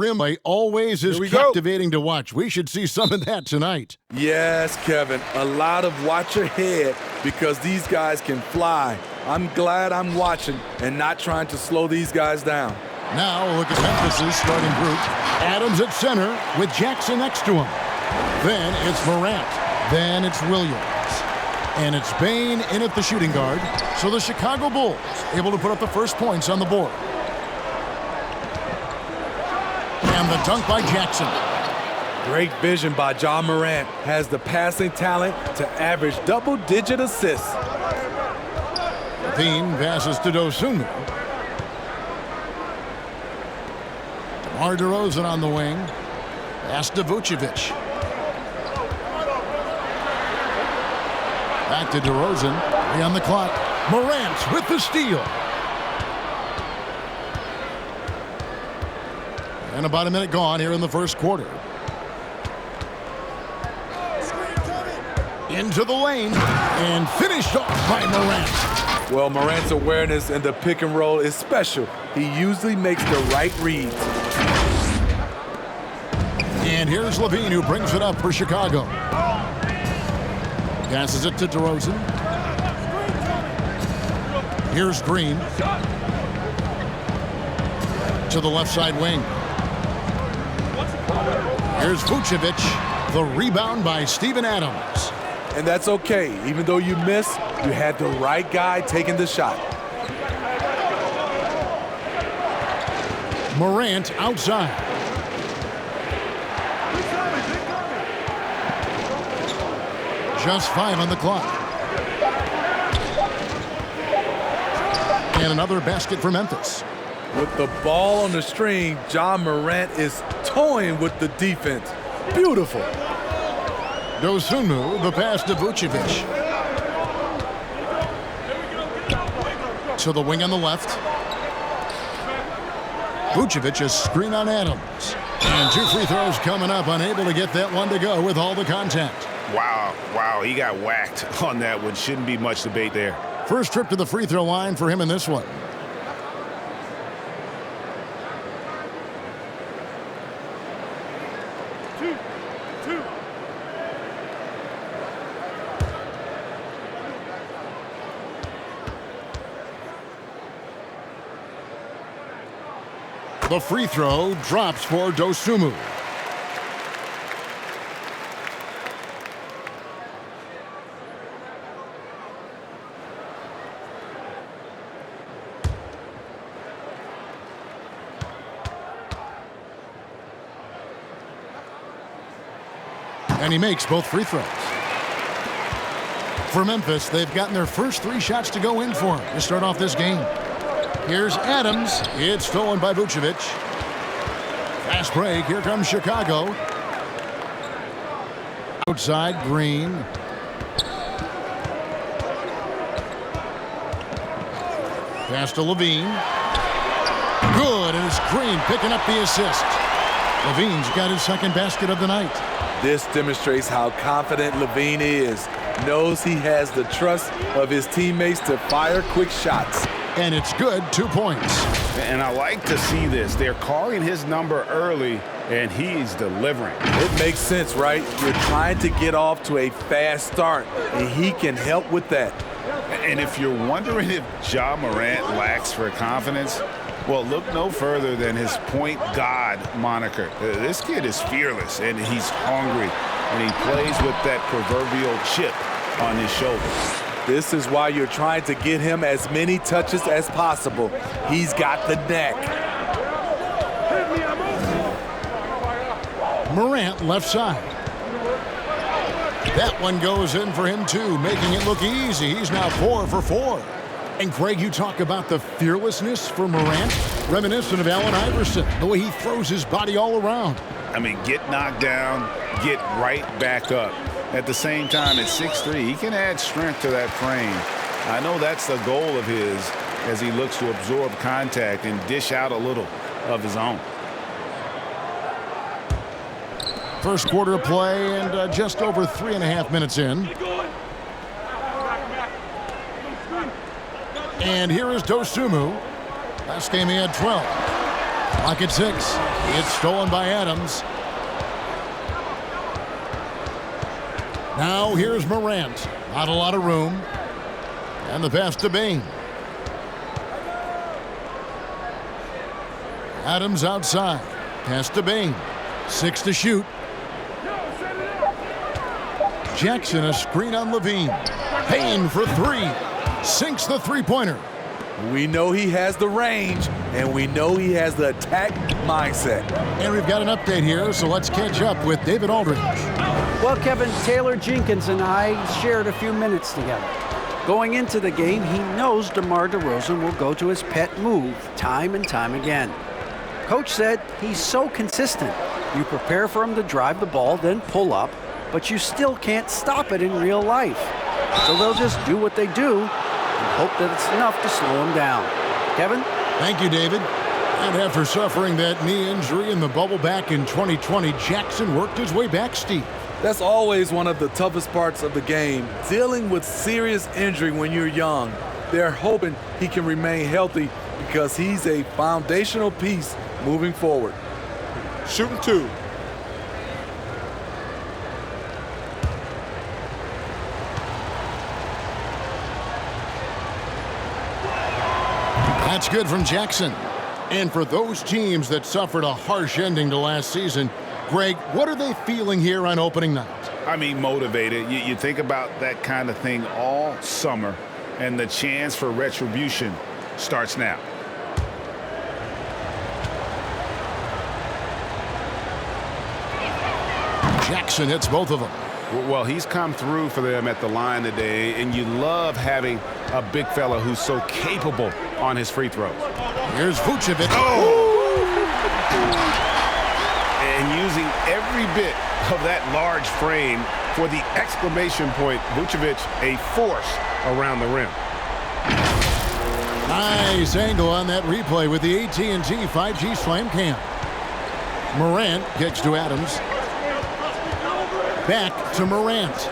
rim always is captivating to watch. We should see some of that tonight. Yes, Kevin. A lot of watch ahead because these guys can fly. I'm glad I'm watching and not trying to slow these guys down. Now look at Memphis' starting group. Adams at center with Jackson next to him. Then it's Morant. Then it's Williams. And it's Bane in at the shooting guard. So the Chicago Bulls able to put up the first points on the board. And the dunk by Jackson. Great vision by Ja Morant. Has the passing talent to average double-digit assists. Levine passes to Dosunmu. DeMar DeRozan on the wing. Pass to Vucevic. Back to DeRozan. 3 on the clock. Morant with the steal. And about a minute gone here in the first quarter. Into the lane. And finished off by Morant. Well, Morant's awareness in the pick and roll is special. He usually makes the right reads. And here's Levine who brings it up for Chicago. Passes it to DeRozan. Here's Green. To the left side wing. Here's Vucevic. The rebound by Steven Adams. And that's okay. Even though you miss, you had the right guy taking the shot. Morant outside. Just 5 on the clock. And another basket for Memphis. With the ball on the string, Ja Morant is toying with the defense. Beautiful. Dosunmu, the pass to Vucevic. To the wing on the left. Vucevic is screen on Adams. And 2 free throws coming up, unable to get that one to go with all the contact. Wow, he got whacked on that one. Shouldn't be much debate there. First trip to the free throw line for him in this one. The free throw drops for Dosunmu. And he makes both free throws. For Memphis, they've gotten their first 3 shots to go in for him to start off this game. Here's Adams. It's stolen by Vucevic. Fast break. Here comes Chicago. Outside, Green. Pass to Levine. Good, and it's Green picking up the assist. Levine's got his second basket of the night. This demonstrates how confident Levine is. Knows he has the trust of his teammates to fire quick shots. And it's good, 2 points. And I like to see this. They're calling his number early, and he's delivering. It makes sense, right? You're trying to get off to a fast start, and he can help with that. And if you're wondering if Ja Morant lacks for confidence, well, look no further than his point god moniker. This kid is fearless, and he's hungry, and he plays with that proverbial chip on his shoulder. This is why you're trying to get him as many touches as possible. He's got the knack. Morant left side. That one goes in for him too, making it look easy. He's now 4 for 4. And Craig, you talk about the fearlessness for Morant, reminiscent of Allen Iverson, the way he throws his body all around. I mean, get knocked down, get right back up. At the same time, at 6'3", he can add strength to that frame. I know that's the goal of his as he looks to absorb contact and dish out a little of his own. First quarter of play and just over 3.5 minutes in. And here is Dosunmu. Last game he had 12. Clock at 6. It's stolen by Adams. Now here's Morant. Not a lot of room. And the pass to Bain. Adams outside. Pass to Bain. 6 to shoot. Jackson a screen on Levine. Bain for 3. Sinks the three-pointer. We know he has the range, and we know he has the attack mindset. And we've got an update here, so let's catch up with David Aldridge. Well, Kevin, Taylor Jenkins and I shared a few minutes together. Going into the game, he knows DeMar DeRozan will go to his pet move time and time again. Coach said he's so consistent. You prepare for him to drive the ball, then pull up, but you still can't stop it in real life. So they'll just do what they do and hope that it's enough to slow him down. Kevin? Thank you, David. And after suffering that knee injury in the bubble back in 2020, Jackson worked his way back, Steve. That's always one of the toughest parts of the game, dealing with serious injury when you're young. They're hoping he can remain healthy because he's a foundational piece moving forward. Shooting 2. That's good from Jackson. And for those teams that suffered a harsh ending to last season, Greg, what are they feeling here on opening night? I mean, motivated. You think about that kind of thing all summer, and the chance for retribution starts now. Jackson hits both of them. Well, he's come through for them at the line today, and you love having a big fella who's so capable on his free throws. Here's Vucevic. And using every bit of that large frame for the exclamation point, Vucevic a force around the rim. Nice angle on that replay with the AT&T 5G Slam Cam. Morant kicks to Adams. Back to Morant.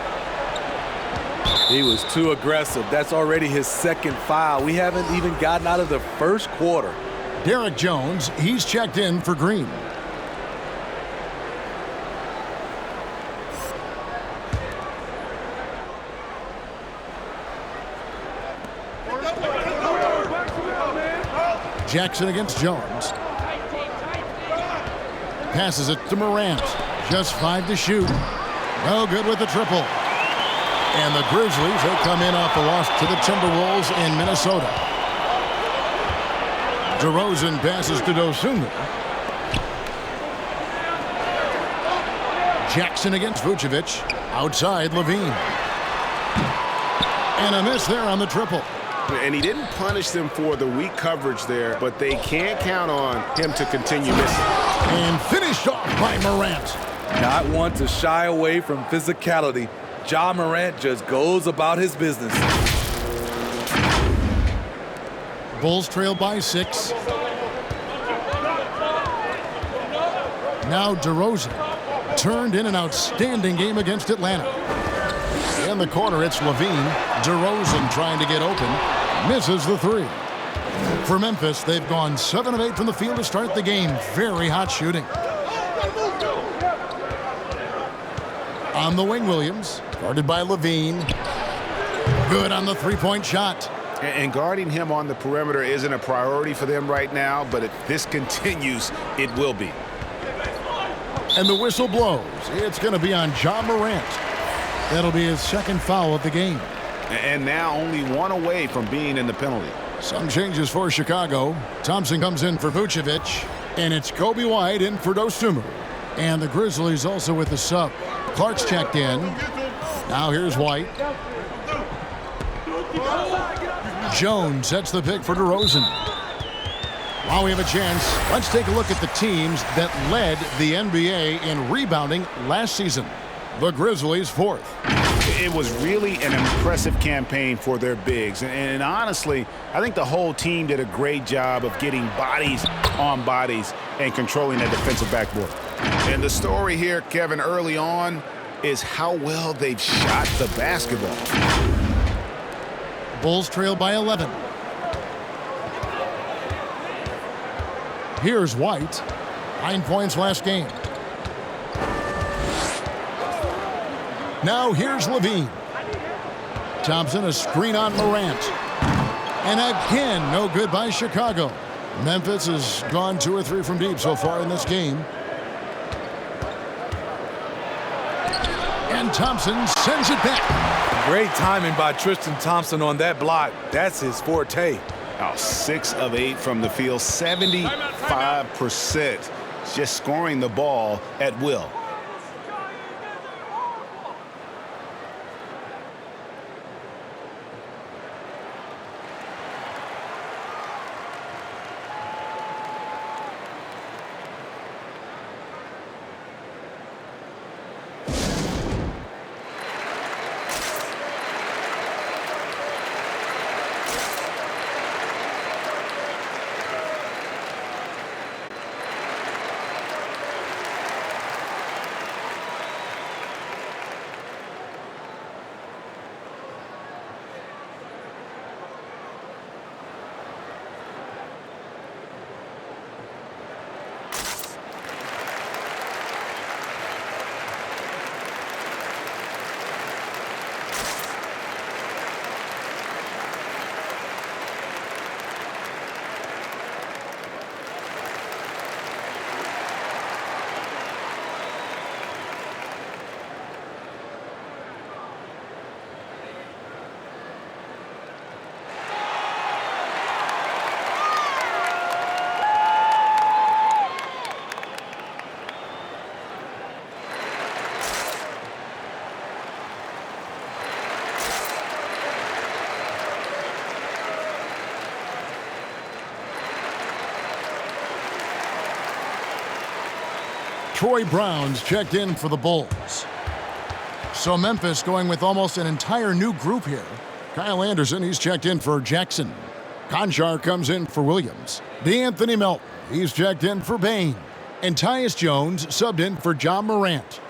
He was too aggressive. That's already his second foul. We haven't even gotten out of the first quarter. Derek Jones, he's checked in for Green. Jackson against Jones. Passes it to Morant. Just 5 to shoot. No good with the triple. And the Grizzlies, they come in off a loss to the Timberwolves in Minnesota. DeRozan passes to Dosunmu. Jackson against Vucevic. Outside Levine. And a miss there on the triple. And he didn't punish them for the weak coverage there, but they can't count on him to continue missing. And finished off by Morant. Not one to shy away from physicality. Ja Morant just goes about his business. Bulls trail by 6. Now DeRozan turned in an outstanding game against Atlanta. In the corner, it's Levine. DeRozan trying to get open. Misses the 3. For Memphis, they've gone 7 of 8 from the field to start the game. Very hot shooting. On the wing, Williams. Guarded by Levine. Good on the three-point shot. And guarding him on the perimeter isn't a priority for them right now, but if this continues, it will be. And the whistle blows. It's going to be on Ja Morant. That'll be his second foul of the game. And now only 1 away from being in the penalty. Some changes for Chicago. Thompson comes in for Vucevic. And it's Kobe White in for Dosunmu. And the Grizzlies also with the sub. Clark's checked in. Now here's White. Jones sets the pick for DeRozan. While we have a chance, let's take a look at the teams that led the NBA in rebounding last season. The Grizzlies 4th. It was really an impressive campaign for their bigs. And honestly, I think the whole team did a great job of getting bodies on bodies and controlling that defensive backboard. And the story here, Kevin, early on is how well they've shot the basketball. Bulls trail by 11. Here's White. 9 points last game. Now here's Levine. Thompson, a screen on Morant. And again, no good by Chicago. Memphis has gone 2 or 3 from deep so far in this game. And Thompson sends it back. Great timing by Tristan Thompson on that block. That's his forte. 6 of 8 from the field, 75%. Just scoring the ball at will. Troy Brown's checked in for the Bulls. So Memphis going with almost an entire new group here. Kyle Anderson, he's checked in for Jackson. Conchar comes in for Williams. DeAnthony Melton, he's checked in for Bain. And Tyus Jones subbed in for John Morant.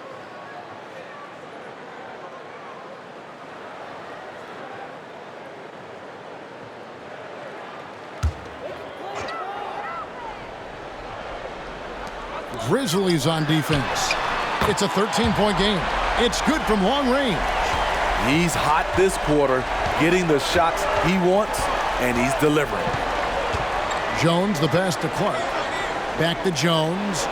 Grizzlies on defense. It's a 13-point game. It's good from long range. He's hot this quarter, getting the shots he wants, and he's delivering. Jones, the pass to Clark. Back to Jones.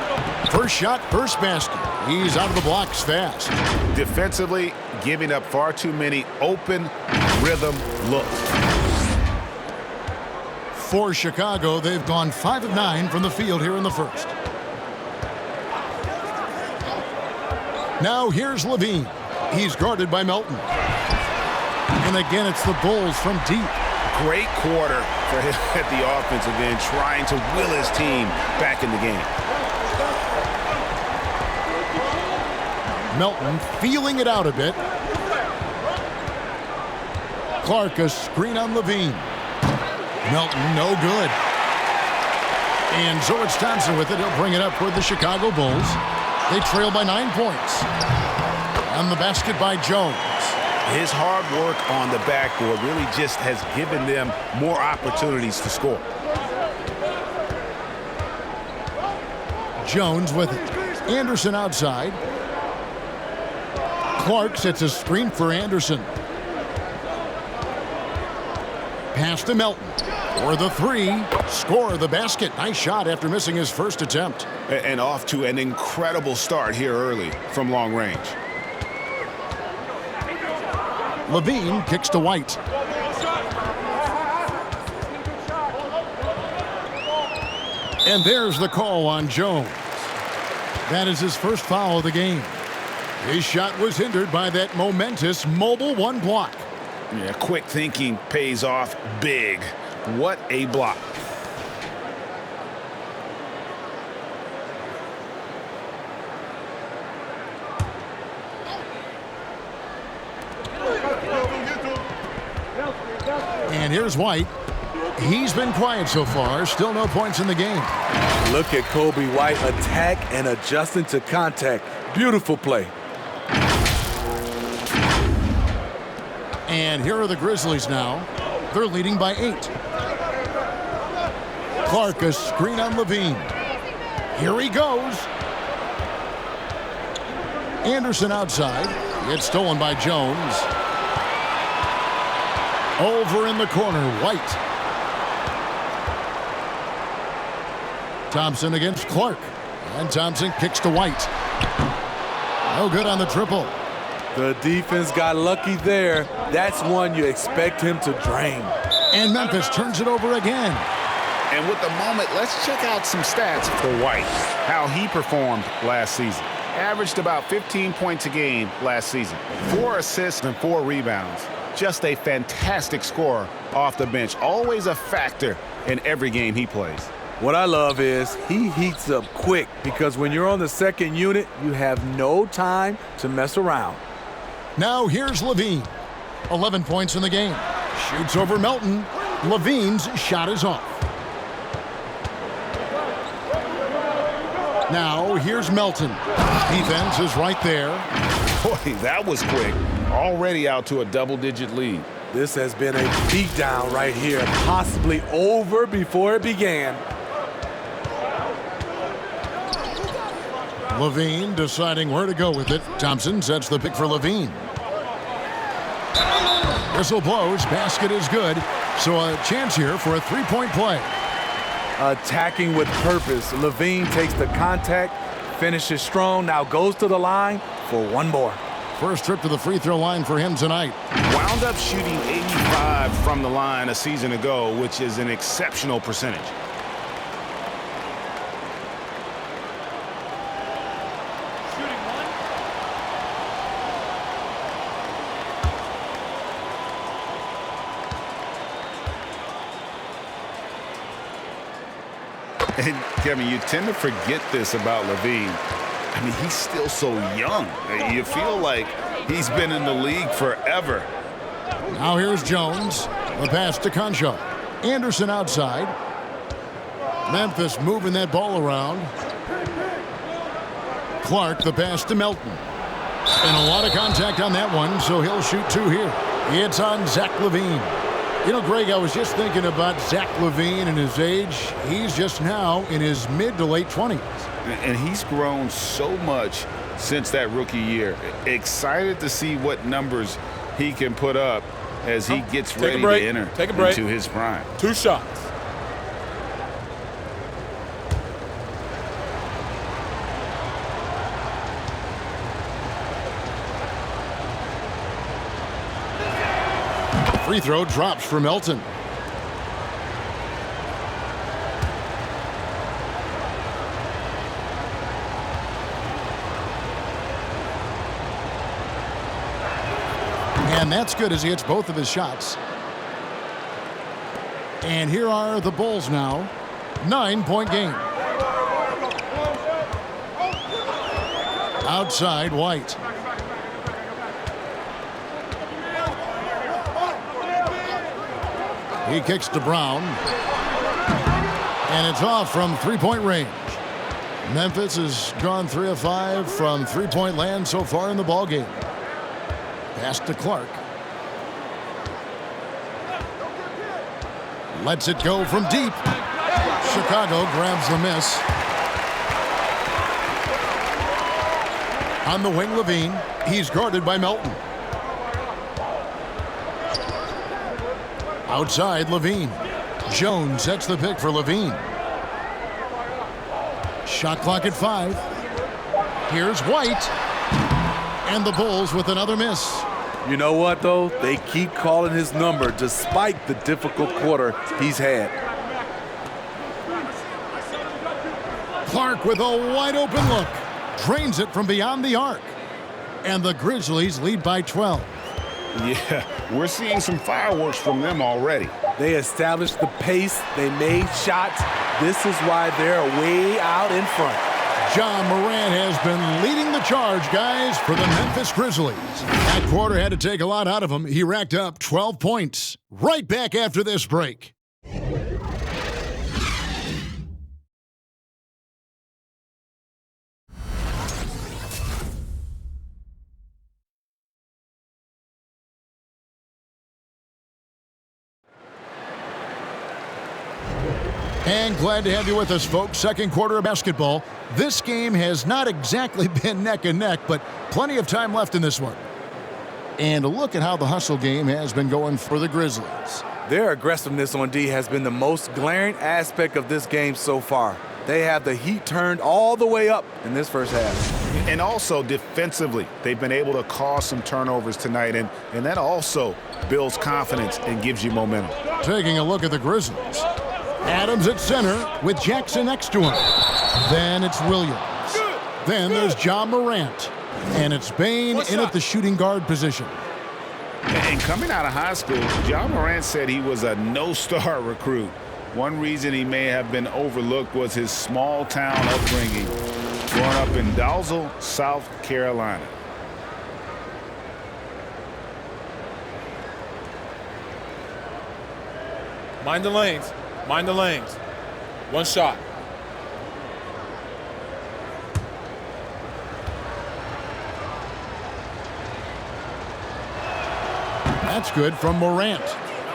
First shot, first basket. He's out of the blocks fast. Defensively, giving up far too many open rhythm looks. For Chicago, they've gone 5 of 9 from the field here in the first. Now here's Levine. He's guarded by Melton. And again, it's the Bulls from deep. Great quarter for him at the offensive end, trying to will his team back in the game. Melton feeling it out a bit. Clark, a screen on Levine. Melton, no good. And so it's Thompson with it. He'll bring it up for the Chicago Bulls. They trail by 9 points. On the basket by Jones. His hard work on the backboard really just has given them more opportunities to score. Jones with it. Anderson outside. Clark sets a screen for Anderson. Pass to Melton. For the 3. Score the basket. Nice shot after missing his first attempt. And off to an incredible start here early from long range. Levine kicks to White. And there's the call on Jones. That is his first foul of the game. His shot was hindered by that momentous mobile 1 block. Yeah, quick thinking pays off big. What a block. And here's White. He's been quiet so far. Still no points in the game. Look at Kobe White attack and adjusting to contact. Beautiful play. And here are the Grizzlies now. They're leading by 8. Clark, a screen on Levine. Here he goes. Anderson outside. It's stolen by Jones. Over in the corner, White. Thompson against Clark. And Thompson kicks to White. No good on the triple. The defense got lucky there. That's one you expect him to drain. And Memphis turns it over again. And with the moment, let's check out some stats for White, how he performed last season. Averaged about 15 points a game last season, 4 assists and 4 rebounds. Just a fantastic scorer off the bench, always a factor in every game he plays. What I love is he heats up quick because when you're on the second unit, you have no time to mess around. Now here's Levine. 11 points in the game. Shoots over Melton. Levine's shot is off. Now here's Melton. Defense is right there. Boy, that was quick. Already out to a double-digit lead. This has been a beatdown right here, possibly over before it began. Levine deciding where to go with it. Thompson sets the pick for Levine. Whistle blows. Basket is good. So a chance here for a three-point play. Attacking with purpose. Levine takes the contact, finishes strong, now goes to the line for one more. First trip to the free throw line for him tonight. Wound up shooting 85 from the line a season ago, which is an exceptional percentage. And Kevin, you tend to forget this about Levine. I mean, he's still so young. You feel like he's been in the league forever. Now here's Jones. The pass to Concho. Anderson outside. Memphis moving that ball around. Clark, the pass to Melton. And a lot of contact on that one, so he'll shoot 2 here. It's on Zach LaVine. You know, Greg, I was just thinking about Zach LaVine and his age. He's just now in his mid to late 20s. And he's grown so much since that rookie year. Excited to see what numbers he can put up as he gets ready to enter into his prime. 2 shots. Free throw drops for Melton. And that's good as he hits both of his shots. And here are the Bulls now. 9-point game. Outside, White. He kicks to Brown. And it's off from three-point range. Memphis has gone 3 of 5 from three-point land so far in the ballgame. Pass to Clark. Lets it go from deep. Chicago grabs the miss. On the wing, Levine. He's guarded by Melton. Outside, Levine. Jones sets the pick for Levine. Shot clock at 5. Here's White. And the Bulls with another miss. You know what, though? They keep calling his number despite the difficult quarter he's had. Clark with a wide open look. Drains it from beyond the arc. And the Grizzlies lead by 12. Yeah, we're seeing some fireworks from them already. They established the pace. They made shots. This is why they're way out in front. John Morant has been leading the charge, guys, for the Memphis Grizzlies. That quarter had to take a lot out of him. He racked up 12 points. Right back after this break. And glad to have you with us, folks. Second quarter of basketball. This game has not exactly been neck and neck, but plenty of time left in this one. And a look at how the hustle game has been going for the Grizzlies. Their aggressiveness on D has been the most glaring aspect of this game so far. They have the heat turned all the way up in this first half. And also defensively, they've been able to cause some turnovers tonight, and that also builds confidence and gives you momentum. Taking a look at the Grizzlies. Adams at center with Jackson next to him. Then it's Williams. Then there's Ja Morant. And it's Bane in at the shooting guard position. And coming out of high school, Ja Morant said he was a no-star recruit. One reason he may have been overlooked was his small-town upbringing, growing up in Dalzell, South Carolina. Mind the lanes. Mind the lanes. One shot. That's good from Morant.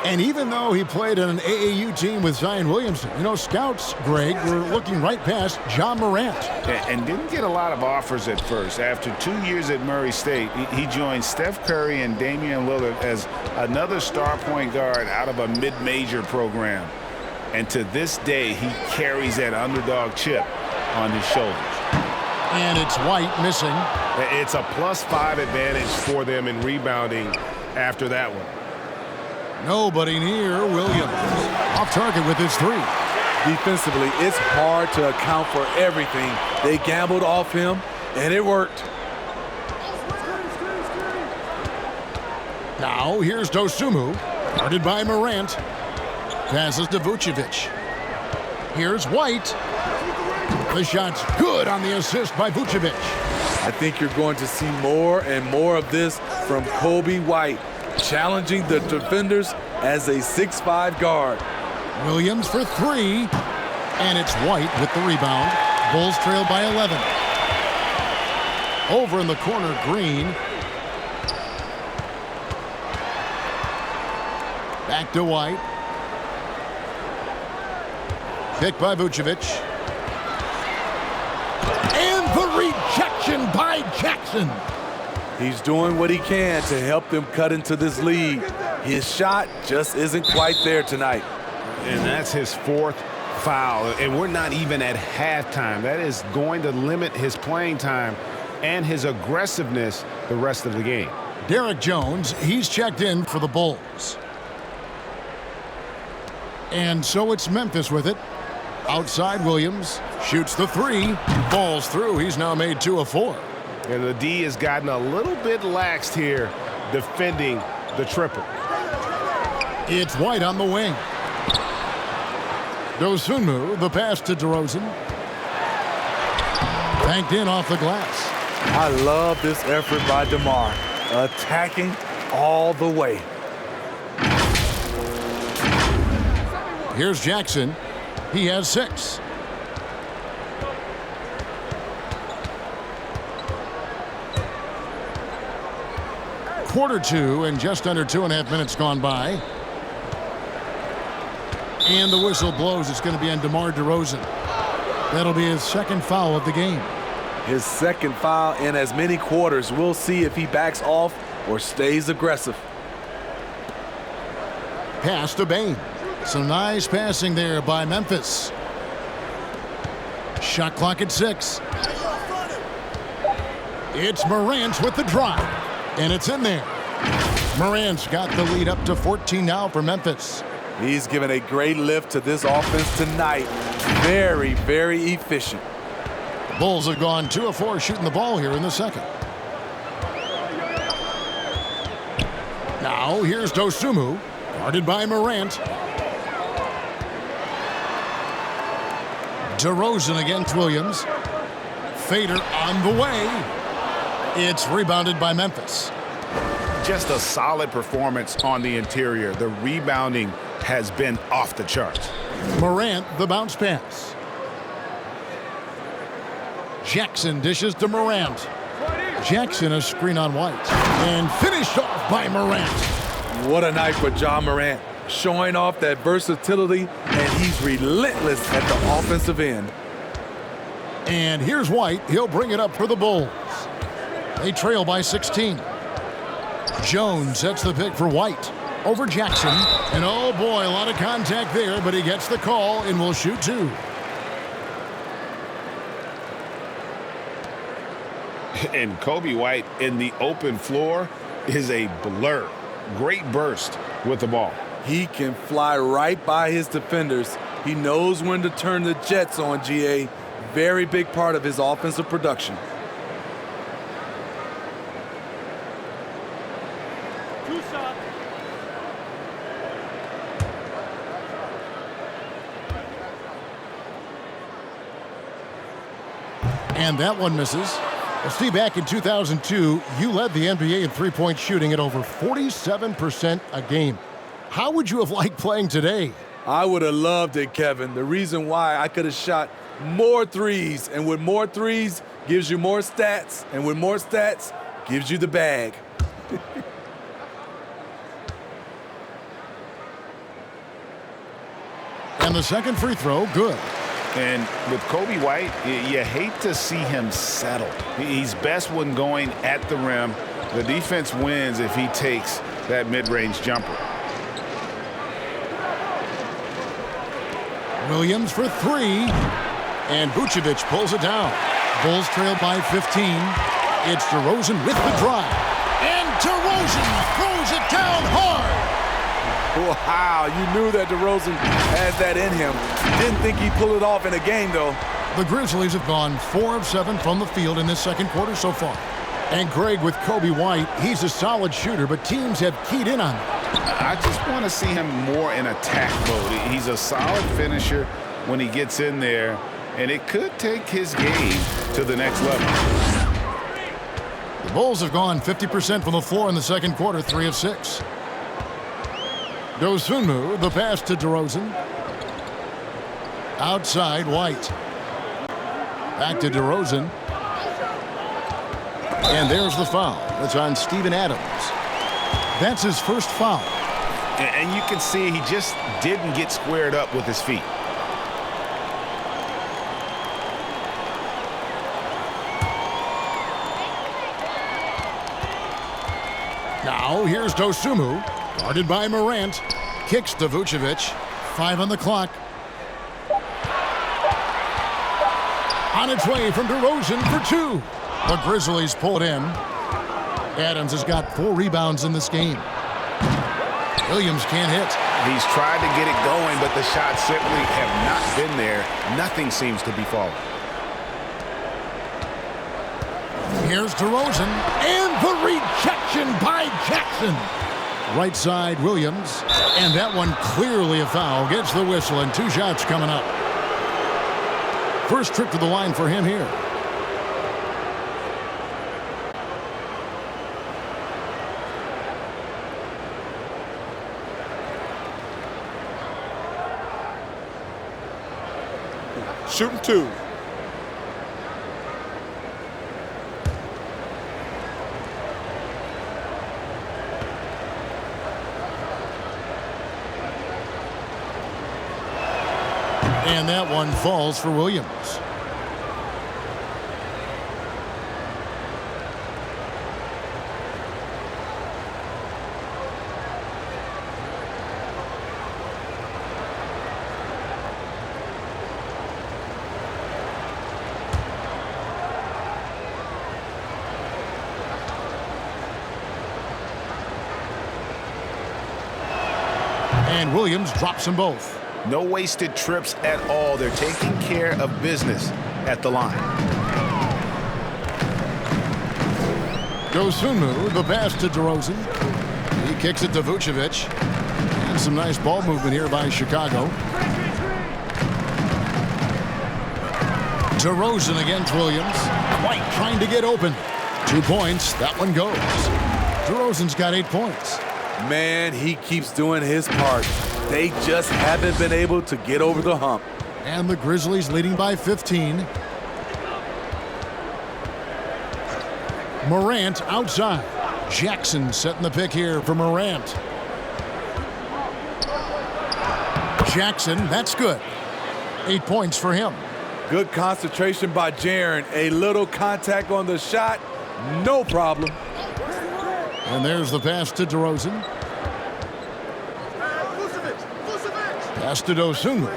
And even though he played on an AAU team with Zion Williamson, scouts, Greg, were looking right past Ja Morant. And didn't get a lot of offers at first. After 2 years at Murray State, he joined Steph Curry and Damian Lillard as another star point guard out of a mid-major program. And to this day, he carries that underdog chip on his shoulders. And it's White missing. It's a +5 advantage for them in rebounding after that one. Nobody near Williams. Off target with his three. Defensively, it's hard to account for everything. They gambled off him, and it worked. Now here's Dosunmu, guarded by Morant. Passes to Vucevic. Here's White. The shot's good on the assist by Vucevic. I think you're going to see more and more of this from Kobe White, challenging the defenders as a 6'5" guard. Williams for three. And it's White with the rebound. Bulls trail by 11. Over in the corner, Green. Back to White. Picked by Vucevic. And the rejection by Jackson. He's doing what he can to help them cut into this lead. His shot just isn't quite there tonight. And that's his fourth foul. And we're not even at halftime. That is going to limit his playing time and his aggressiveness the rest of the game. Derek Jones, he's checked in for the Bulls. And so it's Memphis with it. Outside Williams, shoots the three, falls through. He's now made 2 of 4. And the D has gotten a little bit laxed here defending the triple. It's White on the wing. Dosunmu, the pass to DeRozan. Banked in off the glass. I love this effort by DeMar, attacking all the way. Here's Jackson. He has 6. Quarter 2 and just under 2.5 minutes gone by. And the whistle blows. It's going to be on DeMar DeRozan. That'll be his second foul of the game. His second foul in as many quarters. We'll see if he backs off or stays aggressive. Pass to Bane. Some nice passing there by Memphis. Shot clock at 6. It's Morant with the drive. And it's in there. Morant's got the lead up to 14 now for Memphis. He's given a great lift to this offense tonight. Very, very efficient. The Bulls have gone 2 of 4 shooting the ball here in the second. Now here's Dosunmu, guarded by Morant. DeRozan against Williams. Fader on the way. It's rebounded by Memphis. Just a solid performance on the interior. The rebounding has been off the charts. Morant, the bounce pass. Jackson dishes to Morant. Jackson a screen on White. And finished off by Morant. What a night for Ja Morant. showing off that versatility, and he's relentless at the offensive end. And here's White. He'll bring it up for the Bulls. They trail by 16. Jones sets the pick for White over Jackson. And oh boy, a lot of contact there, but he gets the call and will shoot two. And Kobe White in the open floor is a blur. Great burst with the ball. He can fly right by his defenders. He knows when to turn the jets on, GA. Very big part of his offensive production. And that one misses. Well, Steve, back in 2002, you led the NBA in three-point shooting at over 47% a game. How would you have liked playing today? I would have loved it, Kevin. The reason why, I could have shot more threes, and with more threes gives you more stats, and with more stats gives you the bag. And the second free throw, good. And with Kobe White, you hate to see him settle. He's best when going at the rim. The defense wins if he takes that mid-range jumper. Williams for three. And Vucevic pulls it down. Bulls trail by 15. It's DeRozan with the drive. And DeRozan throws it down hard. Wow, you knew that DeRozan had that in him. Didn't think he'd pull it off in a game, though. The Grizzlies have gone 4 of 7 from the field in this second quarter so far. And Greg, with Kobe White, he's a solid shooter, but teams have keyed in on him. I just want to see him more in attack mode. He's a solid finisher when he gets in there, and it could take his game to the next level. The Bulls have gone 50% from the floor in the second quarter, 3 of 6. Dosunmu, the pass to DeRozan. Outside, White. Back to DeRozan. And there's the foul. That's on Steven Adams. That's his first foul. And you can see he just didn't get squared up with his feet. Now here's Dosunmu. Guarded by Morant. Kicks to Vucevic. 5 on the clock. On its way from DeRozan for 2. The Grizzlies pull it in. Adams has got 4 rebounds in this game. Williams can't hit. He's tried to get it going, but the shots simply have not been there. Nothing seems to be falling. Here's DeRozan. And the rejection by Jackson. Right side, Williams. And that one clearly a foul. Gets the whistle, and 2 shots coming up. First trip to the line for him here. Shooting 2. And that one falls for Williams. And Williams drops them both. No wasted trips at all. They're taking care of business at the line. Dosunmu, the pass to DeRozan. He kicks it to Vucevic. And some nice ball movement here by Chicago. DeRozan against Williams. White trying to get open. 2 points. That one goes. DeRozan's got 8 points. Man, he keeps doing his part. They just haven't been able to get over the hump. And the Grizzlies leading by 15. Morant outside. Jackson setting the pick here for Morant. Jackson, that's good. 8 points for him. Good concentration by Jaren. A little contact on the shot, no problem. And there's the pass to DeRozan. Pass to Dosunmu.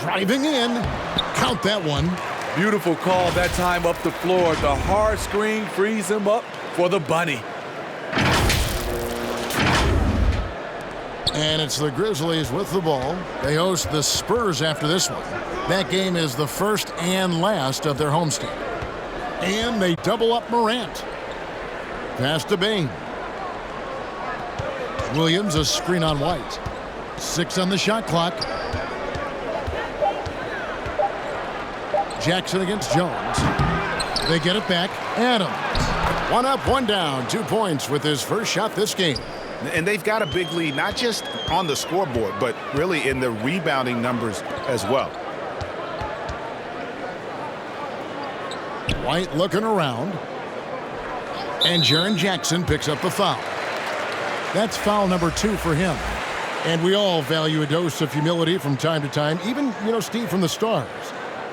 Driving in. Count that one. Beautiful call that time up the floor. The hard screen frees him up for the bunny. And it's the Grizzlies with the ball. They host the Spurs after this one. That game is the first and last of their homestand. And they double up Morant. Pass to Bane. Williams, a screen on White. 6 on the shot clock. Jackson against Jones. They get it back. Adams. 1 up, 1 down. 2 points with his first shot this game. And they've got a big lead, not just on the scoreboard, but really in the rebounding numbers as well. White looking around. And Jaren Jackson picks up the foul. That's foul number 2 for him. And we all value a dose of humility from time to time, even, Steve, from the stars.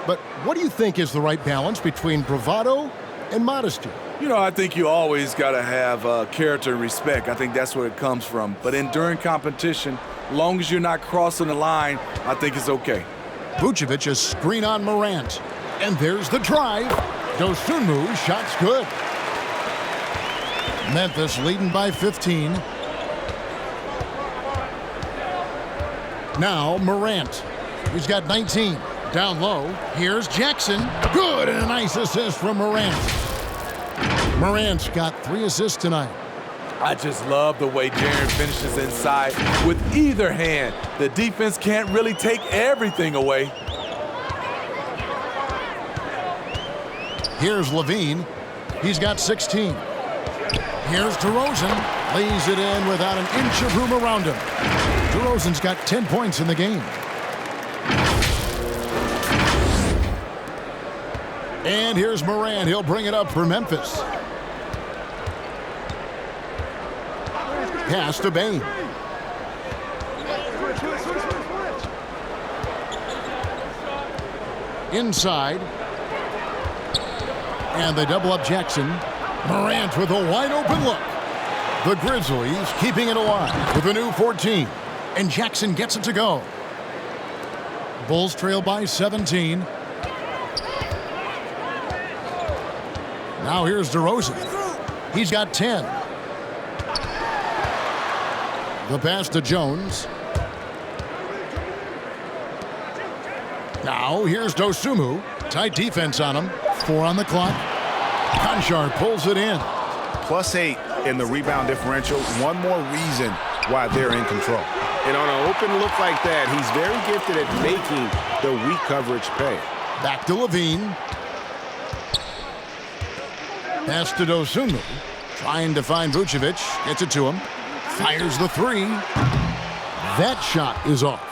But what do you think is the right balance between bravado and modesty? I think you always got to have character and respect. I think that's where it comes from. But during competition, long as you're not crossing the line, I think it's okay. Vucevic, a screen on Morant. And there's the drive. Dosunmu, shot's good. Memphis leading by 15. Now Morant. He's got 19. Down low. Here's Jackson. Good, and a nice assist from Morant. Morant's got 3 assists tonight. I just love the way Jaren finishes inside with either hand. The defense can't really take everything away. Here's Levine. He's got 16. Here's DeRozan. Lays it in without an inch of room around him. DeRozan's got 10 points in the game. And here's Morant. He'll bring it up for Memphis. Pass to Bane. Inside. And they double up Jackson. Morant with a wide open look. The Grizzlies keeping it alive with a new 14. And Jackson gets it to go. Bulls trail by 17. Now here's DeRozan. He's got 10. The pass to Jones. Now here's Dosunmu. Tight defense on him. 4 on the clock. Conchar pulls it in. +8 in the rebound differential. One more reason why they're in control. And on an open look like that, he's very gifted at making the weak coverage pay. Back to Levine. Pass to Dosunmu. Trying to find Vucevic. Gets it to him. Fires the 3. That shot is off.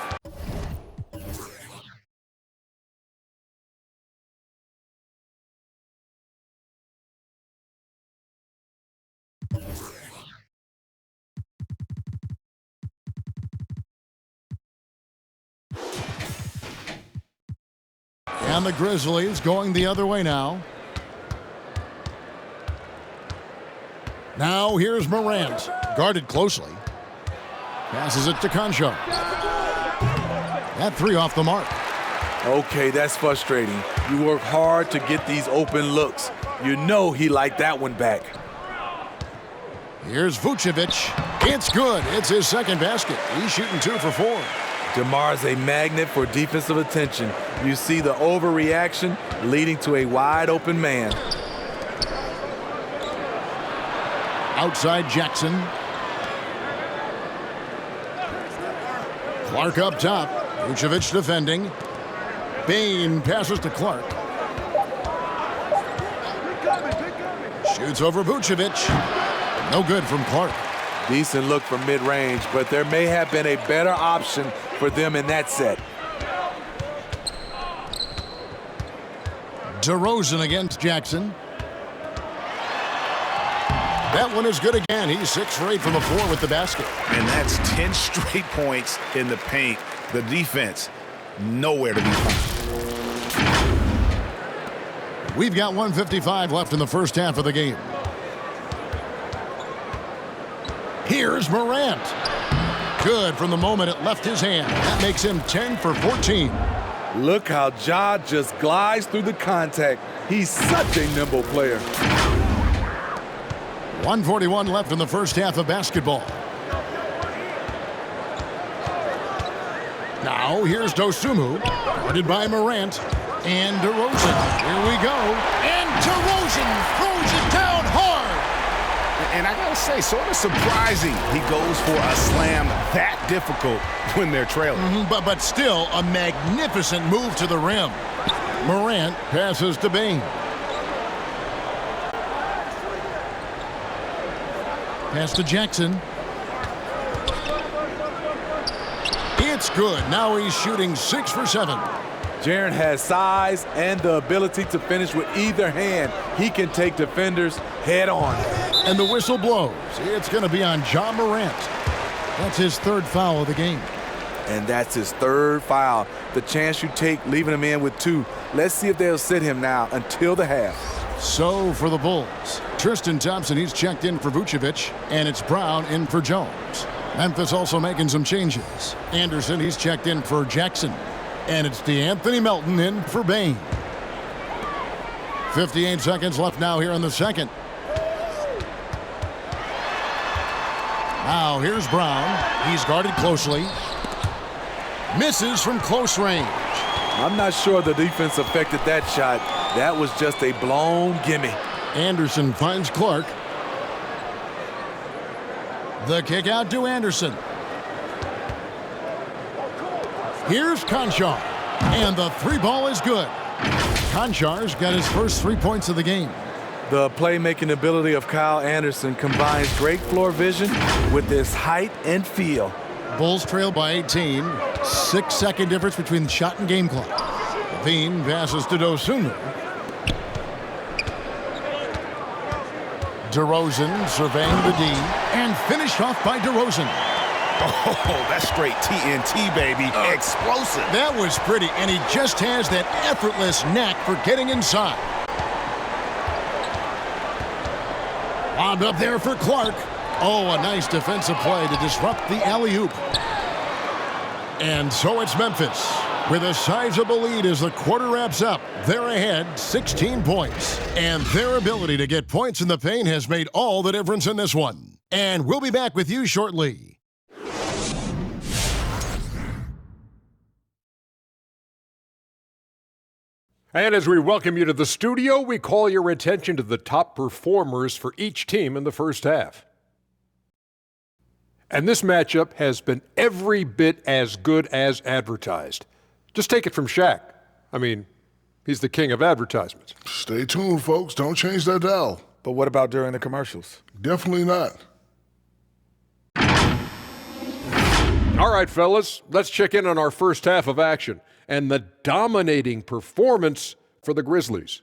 And the Grizzlies going the other way now. Now here's Morant. Guarded closely. Passes it to Conchar. That 3 off the mark. Okay, that's frustrating. You work hard to get these open looks. You know he liked that one back. Here's Vucevic. It's good. It's his second basket. He's shooting 2 for 4. DeMar's a magnet for defensive attention. You see the overreaction leading to a wide open man. Outside Jackson. Clark up top. Vucevic defending. Bane passes to Clark. Shoots over Vucevic. No good from Clark. Decent look from mid-range, but there may have been a better option for them in that set. That one is good again. He's 6 for 8 from the floor with the basket. And that's 10 straight points in the paint. The defense, nowhere to be found. We've got 1:55 left in the first half of the game. Here's Morant. Good from the moment it left his hand. That makes him 10 for 14. Look how Ja just glides through the contact. He's such a nimble player. 1:41 left in the first half of basketball. Now here's Dosunmu, guarded by Morant and DeRozan. Here we go. And DeRozan throws it down hard. And I gotta say, sort of surprising he goes for a slam that difficult when they're trailing. But still a magnificent move to the rim. Morant passes to Bane. Pass to Jackson. It's good. Now he's shooting 6 for 7. Jaren has size and the ability to finish with either hand. He can take defenders head on. And the whistle blows. It's going to be on Ja Morant. That's his 3rd foul of the game. And that's his 3rd foul. The chance you take leaving him in with 2. Let's see if they'll sit him now until the half. So for the Bulls, Tristan Thompson, he's checked in for Vucevic, and it's Brown in for Jones. Memphis also making some changes. Anderson, he's checked in for Jackson, and it's DeAnthony Melton in for Bane. 58 seconds left now here in the second. Now here's Brown. He's guarded closely. Misses from close range. I'm not sure the defense affected that shot. That was just a blown gimme. Anderson finds Clark. The kick out to Anderson. Here's Conchar. And the 3 ball is good. Conchar's got his first 3 points of the game. The playmaking ability of Kyle Anderson combines great floor vision with his height and feel. Bulls trail by 18. 6-second difference between the shot and game clock. Levine passes to Dosunmu. DeRozan surveying the D and finished off by DeRozan. Oh, that's straight TNT, baby. Explosive. That was pretty, and he just has that effortless knack for getting inside. Wound up there for Clark. Oh, a nice defensive play to disrupt the alley-oop. And so it's Memphis with a sizable lead as the quarter wraps up. They're ahead 16 points. And their ability to get points in the paint has made all the difference in this one. And we'll be back with you shortly. And as we welcome you to the studio, we call your attention to the top performers for each team in the first half. And this matchup has been every bit as good as advertised. Just take it from Shaq. I mean, he's the king of advertisements. Stay tuned, folks. Don't change that dial. But what about during the commercials? Definitely not. All right, fellas, let's check in on our first half of action and the dominating performance for the Grizzlies.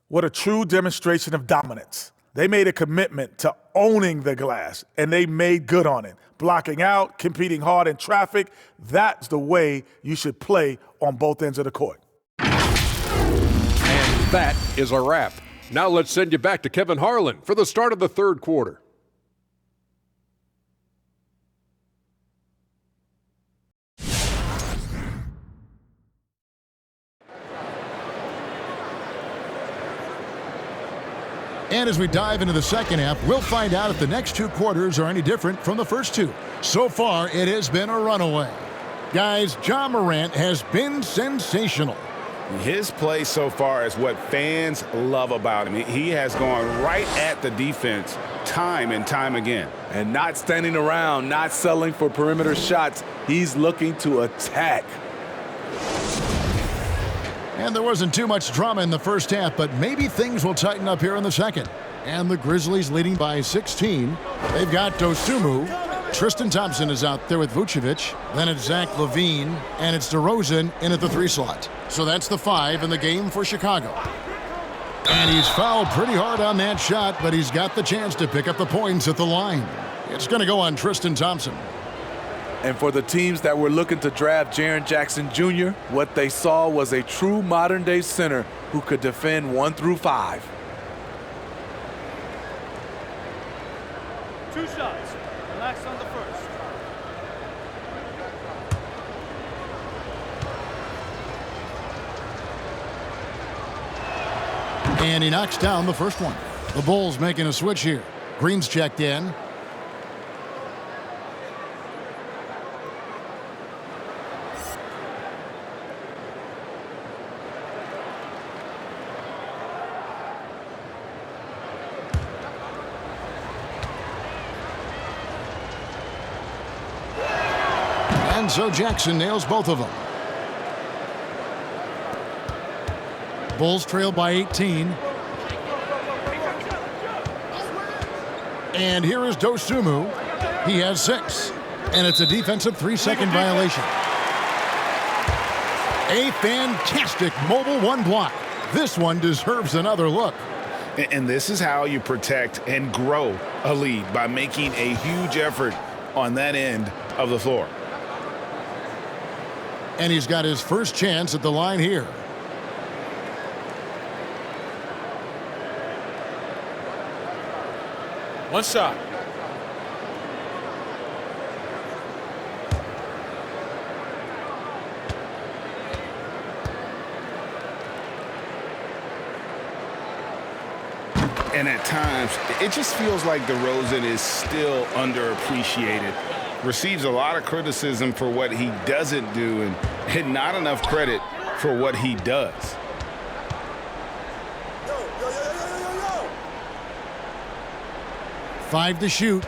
What a true demonstration of dominance. They made a commitment to owning the glass, and they made good on it. Blocking out, competing hard in traffic, that's the way you should play on both ends of the court. And that is a wrap. Now let's send you back to Kevin Harlan for the start of the third quarter. And as we dive into the second half, we'll find out if the next 2 quarters are any different from the first 2. So far, it has been a runaway. Guys, Ja Morant has been sensational. His play so far is what fans love about him. He has gone right at the defense time and time again. And not standing around, not settling for perimeter shots. He's looking to attack. And there wasn't too much drama in the first half, but maybe things will tighten up here in the second. And the Grizzlies leading by 16. They've got Dosunmu. Tristan Thompson is out there with Vucevic. Then it's Zach LaVine, and it's DeRozan in at the 3 slot. So that's the 5 in the game for Chicago. And he's fouled pretty hard on that shot, but he's got the chance to pick up the points at the line. It's going to go on Tristan Thompson. And for the teams that were looking to draft Jaren Jackson Jr., what they saw was a true modern-day center who could defend 1 through 5. 2 shots. Relax on the first. And he knocks down the first one. The Bulls making a switch here. Green's checked in. And so Jackson nails both of them. Bulls trail by 18. And here is Dosunmu. He has 6. And it's a defensive 3-second violation. A fantastic mobile 1 block. This one deserves another look. And this is how you protect and grow a lead, by making a huge effort on that end of the floor. And he's got his first chance at the line here. One shot. And at times, it just feels like DeRozan is still underappreciated. Receives a lot of criticism for what he doesn't do, and not enough credit for what he does. Five to shoot.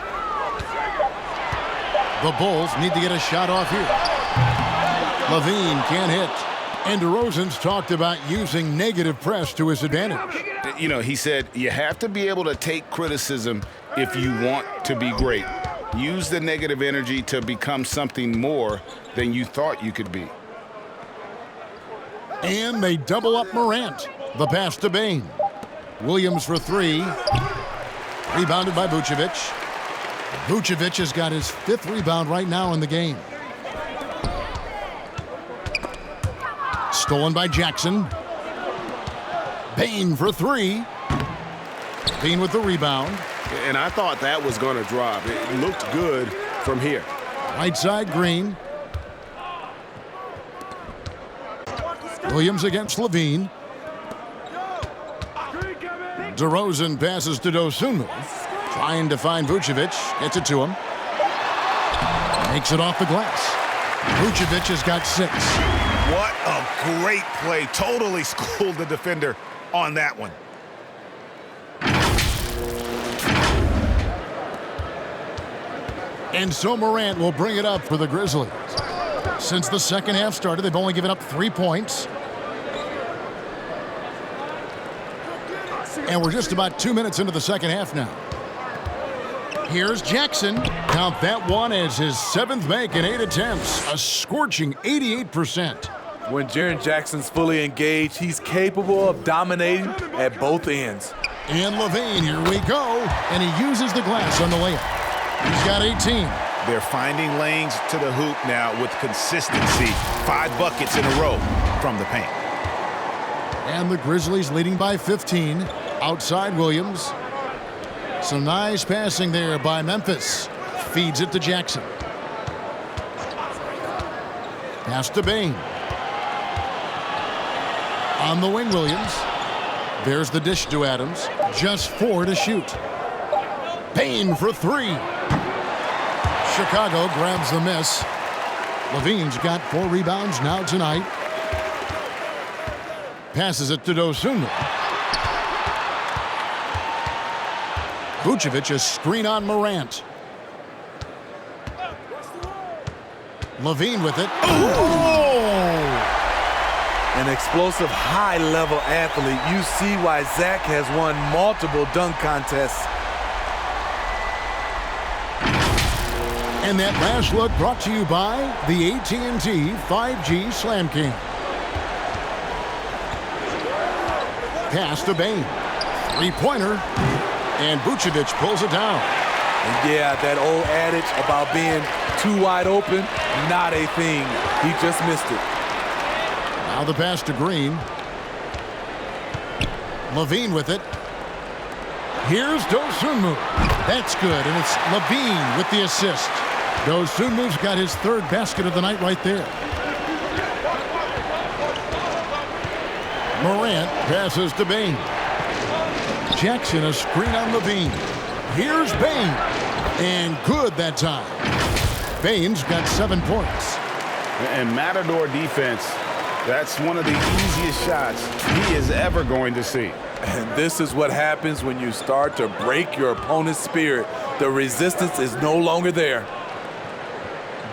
The Bulls need to get a shot off here. Levine can't hit. And DeRozan's talked about using negative press to his advantage. You know, he said you have to be able to take criticism if you want to be great. Use the negative energy to become something more than you thought you could be. And they double up Morant. The pass to Bane. Williams for 3. Rebounded by Vucevic. Vucevic has got his 5th rebound right now in the game. Stolen by Jackson. Bane for 3. Bane with the rebound. And I thought that was going to drop. It looked good from here. Right side, Green. Williams against Levine. DeRozan passes to Dosunmu. Trying to find Vucevic. Gets it to him. Makes it off the glass. Vucevic has got 6. What a great play. Totally schooled the defender on that one. And so Morant will bring it up for the Grizzlies. Since the second half started, they've only given up 3 points. And we're just about 2 minutes into the second half now. Here's Jackson. Count that one as his 7th make in 8 attempts. A scorching 88%. When Jaren Jackson's fully engaged, he's capable of dominating at both ends. And Levine, here we go. And he uses the glass on the layup. He's got 18. They're finding lanes to the hoop now with consistency. 5 buckets in a row from the paint. And the Grizzlies leading by 15. Outside Williams. Some nice passing there by Memphis. Feeds it to Jackson. Pass to Bane. On the wing, Williams. There's the dish to Adams. Just 4 to shoot. Bane for 3. Chicago grabs the miss. Levine's got 4 rebounds now tonight. Passes it to Dosunmu. Vucevic a screen on Morant. Levine with it. Oh! An explosive, high-level athlete. You see why Zach has won multiple dunk contests. And that last look brought to you by the AT&T 5G Slam King. Pass to Bane. Three-pointer. And Vucevic pulls it down. And yeah, that old adage about being too wide open, not a thing. He just missed it. Now the pass to Green. Levine with it. Here's Dosunmu. That's good, and it's Levine with the assist. Dosunmu's got his third basket of the night right there. Morant passes to Bane. Jackson a screen on Levine. Here's Bane. And good that time. Bane's got 7 points. And Matador defense, that's one of the easiest shots he is ever going to see. And this is what happens when you start to break your opponent's spirit. The resistance is no longer there.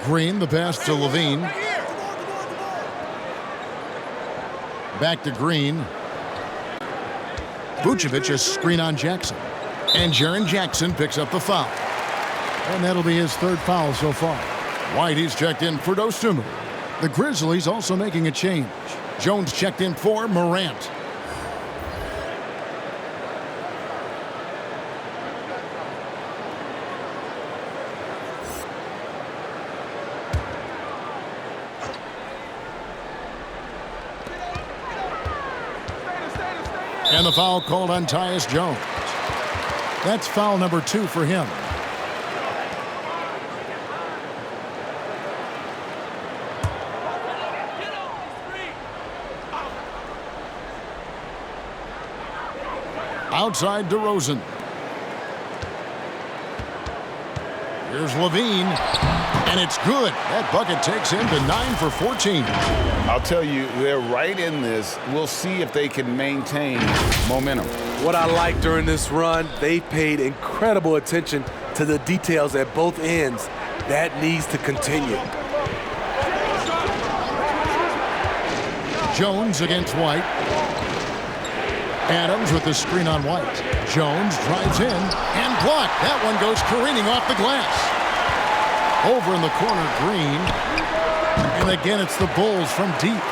Green, the pass to Levine. Back to Green. Vucevic a screen on Jackson. And Jaren Jackson picks up the foul. And that'll be his third foul so far. White, he's checked in for Dosunmu. The Grizzlies also making a change. Jones checked in for Morant. And the foul called on Tyus Jones. That's foul number 2 for him. Outside DeRozan. Here's Levine. And it's good. That bucket takes him to 9 for 14. I'll tell you, they're right in this. We'll see if they can maintain momentum. What I like during this run, they paid incredible attention to the details at both ends. That needs to continue. Jones against White. Adams with the screen on White. Jones drives in and blocked. That one goes careening off the glass. Over in the corner, Green. And again, it's the Bulls from deep.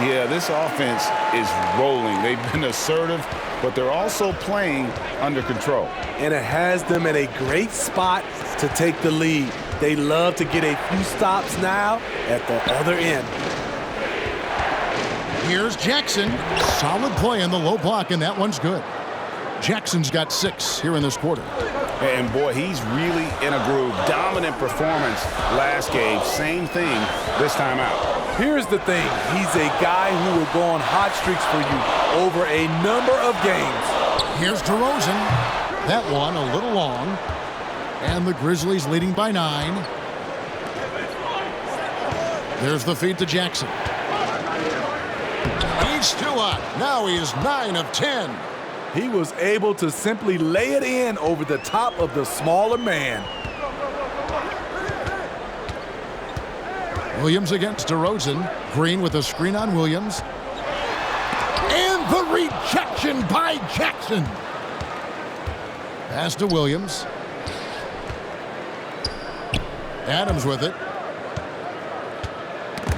Yeah, this offense is rolling. They've been assertive, but they're also playing under control. And it has them in a great spot to take the lead. They love to get a few stops now at the other end. Here's Jackson. Solid play in the low block, and that one's good. Jackson's got 6 here in this quarter. And boy, he's really in a groove. Dominant performance last game. Same thing this time out. Here's the thing. He's a guy who will go on hot streaks for you over a number of games. Here's DeRozan. That one a little long. And the Grizzlies leading by 9. There's the feed to Jackson. He's still up. Now he is 9 of 10. He was able to simply lay it in over the top of the smaller man. Williams against DeRozan. Green with a screen on Williams. And the rejection by Jackson. Pass to Williams. Adams with it.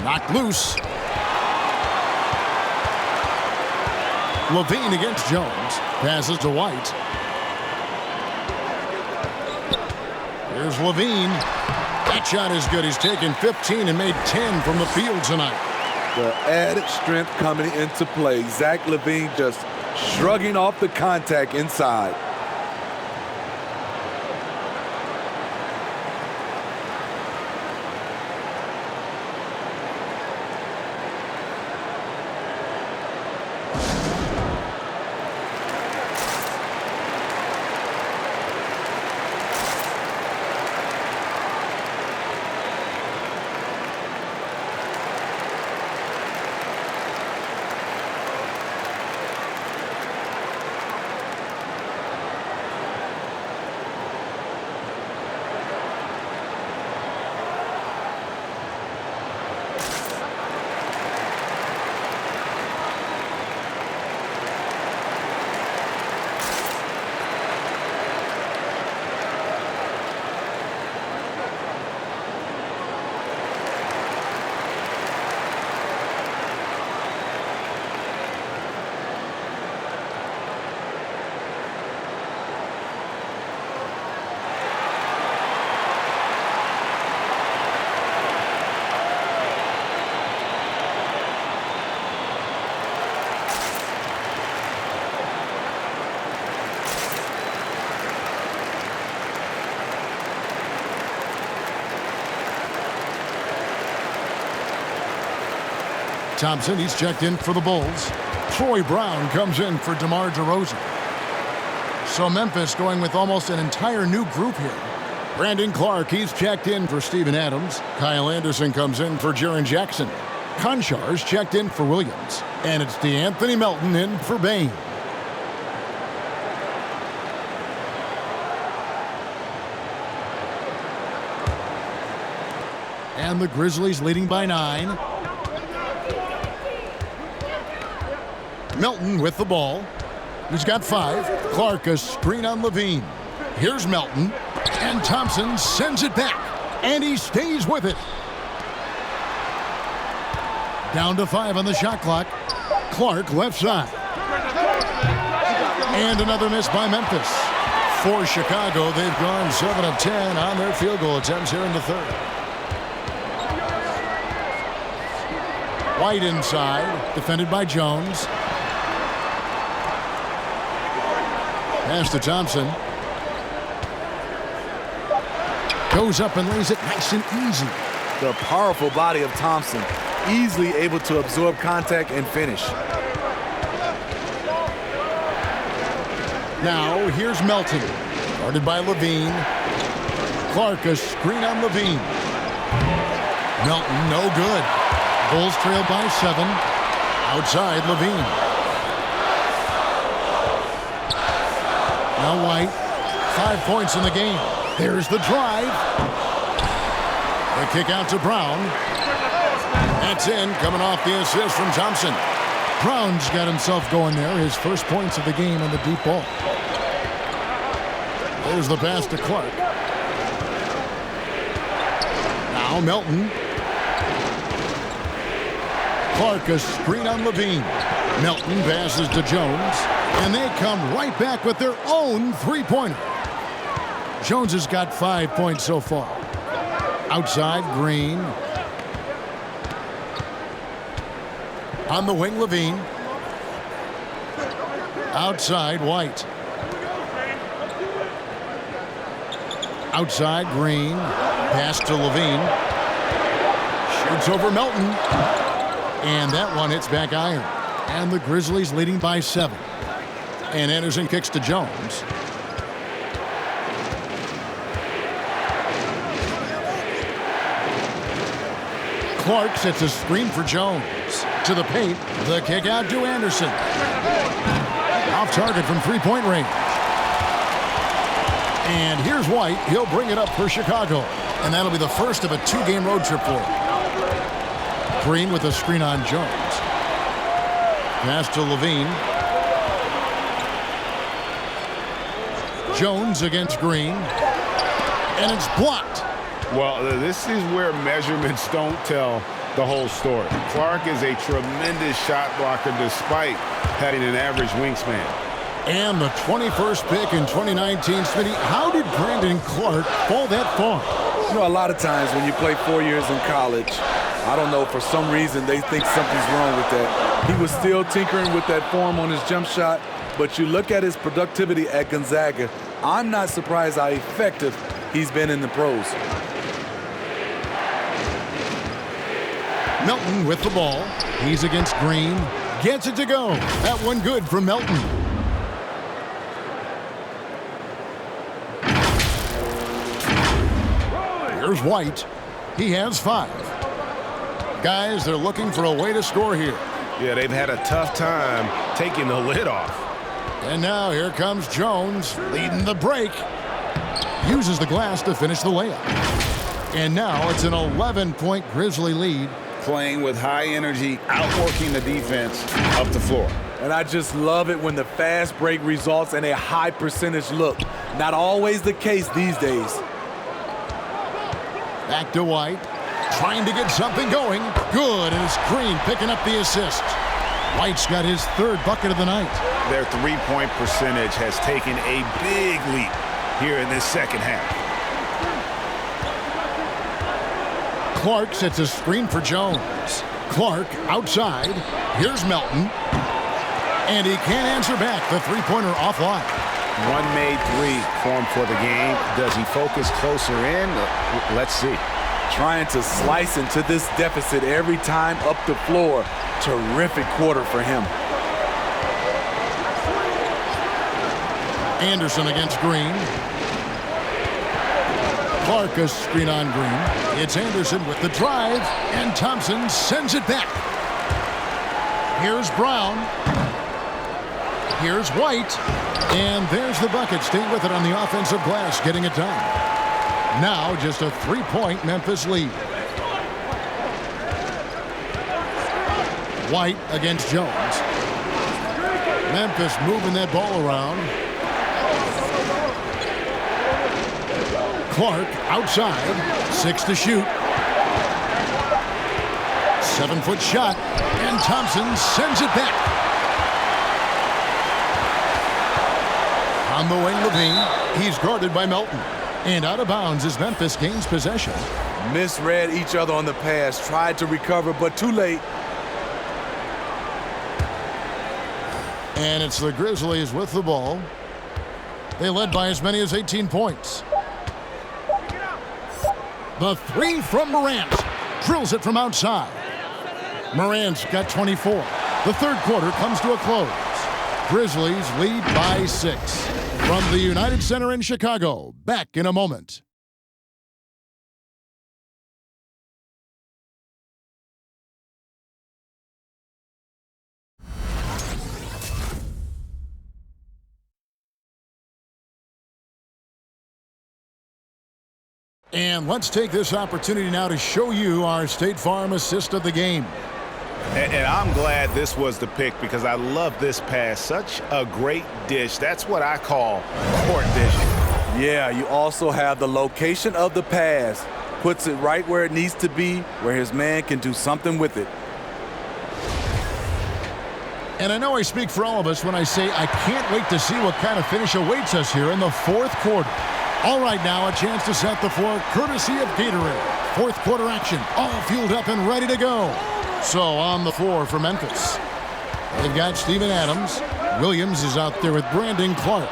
Knocked loose. Levine against Jones. Passes to White. Here's Levine. That shot is good. He's taken 15 and made 10 from the field tonight. The added strength coming into play. Zach LaVine just shrugging off the contact inside. Thompson, he's checked in for the Bulls. Troy Brown comes in for DeMar DeRozan. So Memphis going with almost an entire new group here. Brandon Clark, he's checked in for Steven Adams. Kyle Anderson comes in for Jaren Jackson. Konchar's checked in for Williams. And it's DeAnthony Melton in for Bane. And the Grizzlies leading by 9. Melton with the ball. He's got 5. Clark a screen on Levine. Here's Melton. And Thompson sends it back. And he stays with it. Down to 5 on the shot clock. Clark left side. And another miss by Memphis. For Chicago, they've gone 7 of 10 on their field goal attempts here in the third. White inside, defended by Jones. Pass to Thompson. Goes up and lays it nice and easy. The powerful body of Thompson, easily able to absorb contact and finish. Now, here's Melton. Guarded by Levine. Clark a screen on Levine. Melton, no good. Bulls trail by 7. Outside, Levine. Now White. 5 points in the game. There's the drive. The kick out to Brown. That's in, coming off the assist from Thompson. Brown's got himself going there. His first points of the game on the deep ball. There's the pass to Clark. Now Melton. Clark a screen on Levine. Melton passes to Jones. And they come right back with their own three-pointer. Jones has got 5 points so far. Outside, Green. On the wing, Levine. Outside, White. Outside, Green. Pass to Levine. Shoots over Melton. And that one hits back iron. And the Grizzlies leading by 7. And Anderson kicks to Jones. Clark sets a screen for Jones. To the paint. The kick out to Anderson. Off target from three-point range. And here's White. He'll bring it up for Chicago. And that'll be the first of a 2-game road trip for him. Green with a screen on Jones. Pass to Levine. Jones against Green. And it's blocked. Well, this is where measurements don't tell the whole story. Clark is a tremendous shot blocker despite having an average wingspan. And the 21st pick in 2019, Smitty, how did Brandon Clark fall that far? You know, a lot of times when you play 4 years in college, I don't know, for some reason they think something's wrong with that. He was still tinkering with that form on his jump shot, but you look at his productivity at Gonzaga, I'm not surprised how effective he's been in the pros. Melton with the ball. He's against Green. Gets it to go. That one good from Melton. Here's White. He has 5. Guys, they're looking for a way to score here. Yeah, they've had a tough time taking the lid off. And now here comes Jones leading the break. Uses the glass to finish the layup. And now it's an 11-point Grizzly lead. Playing with high energy, outworking the defense up the floor. And I just love it when the fast break results in a high percentage look. Not always the case these days. Back to White. Trying to get something going. Good, and it's Green picking up the assist. White's got his 3rd bucket of the night. Their three-point percentage has taken a big leap here in this second half. Clark sets a screen for Jones. Clark outside. Here's Melton. And he can't answer back. The three-pointer offline. One made 3 for him for the game. Does he focus closer in? Let's see. trying to slice into this deficit every time up the floor. Terrific quarter for him. Anderson against Green. Clark a screen on Green. It's Anderson with the drive, and Thompson sends it back. Here's Brown. Here's White. And there's the bucket. Staying with it on the offensive glass, getting it done. Now just a 3-point Memphis lead. White against Jones. Memphis moving that ball around. Clark outside. 6 to shoot. 7-foot shot. And Thompson sends it back. On the wing, Levine. He's guarded by Melton. And out of bounds as Memphis gains possession. Misread each other on the pass. Tried to recover, but too late. And it's the Grizzlies with the ball. They led by as many as 18 points. The 3 from Morant. Drills it from outside. Morant's got 24. The third quarter comes to a close. Grizzlies lead by 6. From the United Center in Chicago, back in a moment. And let's take this opportunity now to show you our State Farm assist of the game. And I'm glad this was the pick because I love this pass. Such a great dish. That's what I call court vision. Yeah, you also have the location of the pass. Puts it right where it needs to be, where his man can do something with it. And I know I speak for all of us when I say I can't wait to see what kind of finish awaits us here in the fourth quarter. All right, now a chance to set the floor courtesy of Gatorade. Fourth quarter action, all fueled up and ready to go. So on the floor for Memphis, they've got Steven Adams. Williams is out there with Brandon Clark.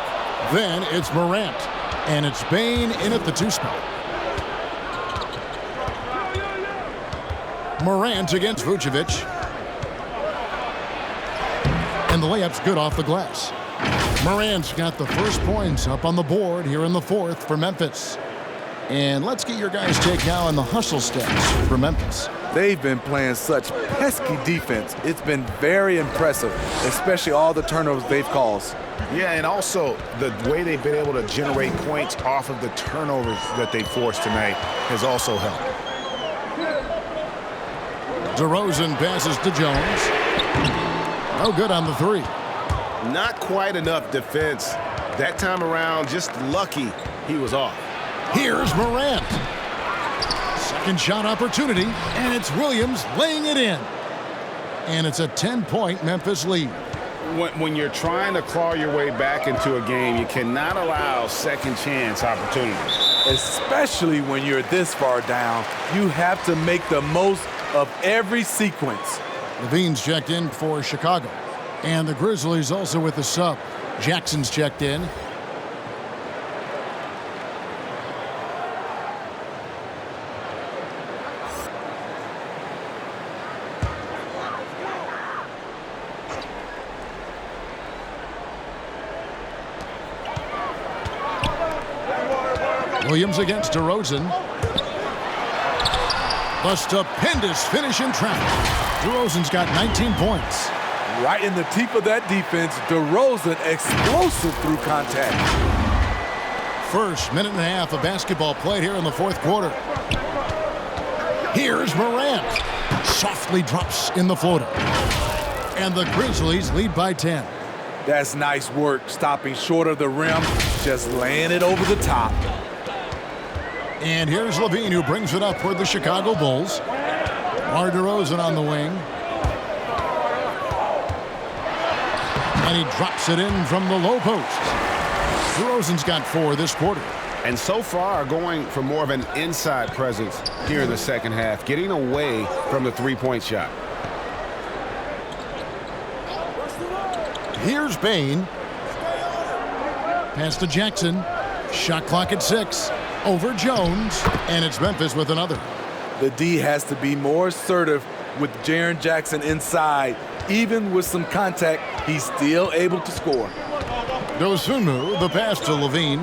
Then it's Morant, and it's Bane in at the 2 spot. Morant against Vucevic. And the layup's good off the glass. Morant's got the first points up on the board here in the fourth for Memphis. And let's get your guys' take now on the hustle stats for Memphis. They've been playing such pesky defense. It's been very impressive, especially all the turnovers they've caused. Yeah, and also the way they've been able to generate points off of the turnovers that they forced tonight has also helped. DeRozan passes to Jones. No good on the 3. Not quite enough defense. That time around, just lucky he was off. Here's Morant. Second shot opportunity, and it's Williams laying it in. And it's a 10-point Memphis lead. When you're trying to claw your way back into a game, you cannot allow second chance opportunities. Especially when you're this far down, you have to make the most of every sequence. Levine's checked in for Chicago. And the Grizzlies also with the sub. Jackson's checked in. Williams against DeRozan. A stupendous finish in traffic. DeRozan's got 19 points. Right in the teeth of that defense, DeRozan explosive through contact. First minute and a half of basketball played here in the fourth quarter. Here's Morant. Softly drops in the floater. And the Grizzlies lead by 10. That's nice work, stopping short of the rim, just laying it over the top. And here's Levine, who brings it up for the Chicago Bulls. DeRozan on the wing. And he drops it in from the low post. DeRozan's got 4 this quarter. And so far going for more of an inside presence here in the second half, getting away from the three-point shot. Here's Bane. Pass to Jackson. Shot clock at 6. Over Jones. And it's Memphis with another. The D has to be more assertive with Jaren Jackson inside. Even with some contact, he's still able to score. Dosunmu, the pass to Levine.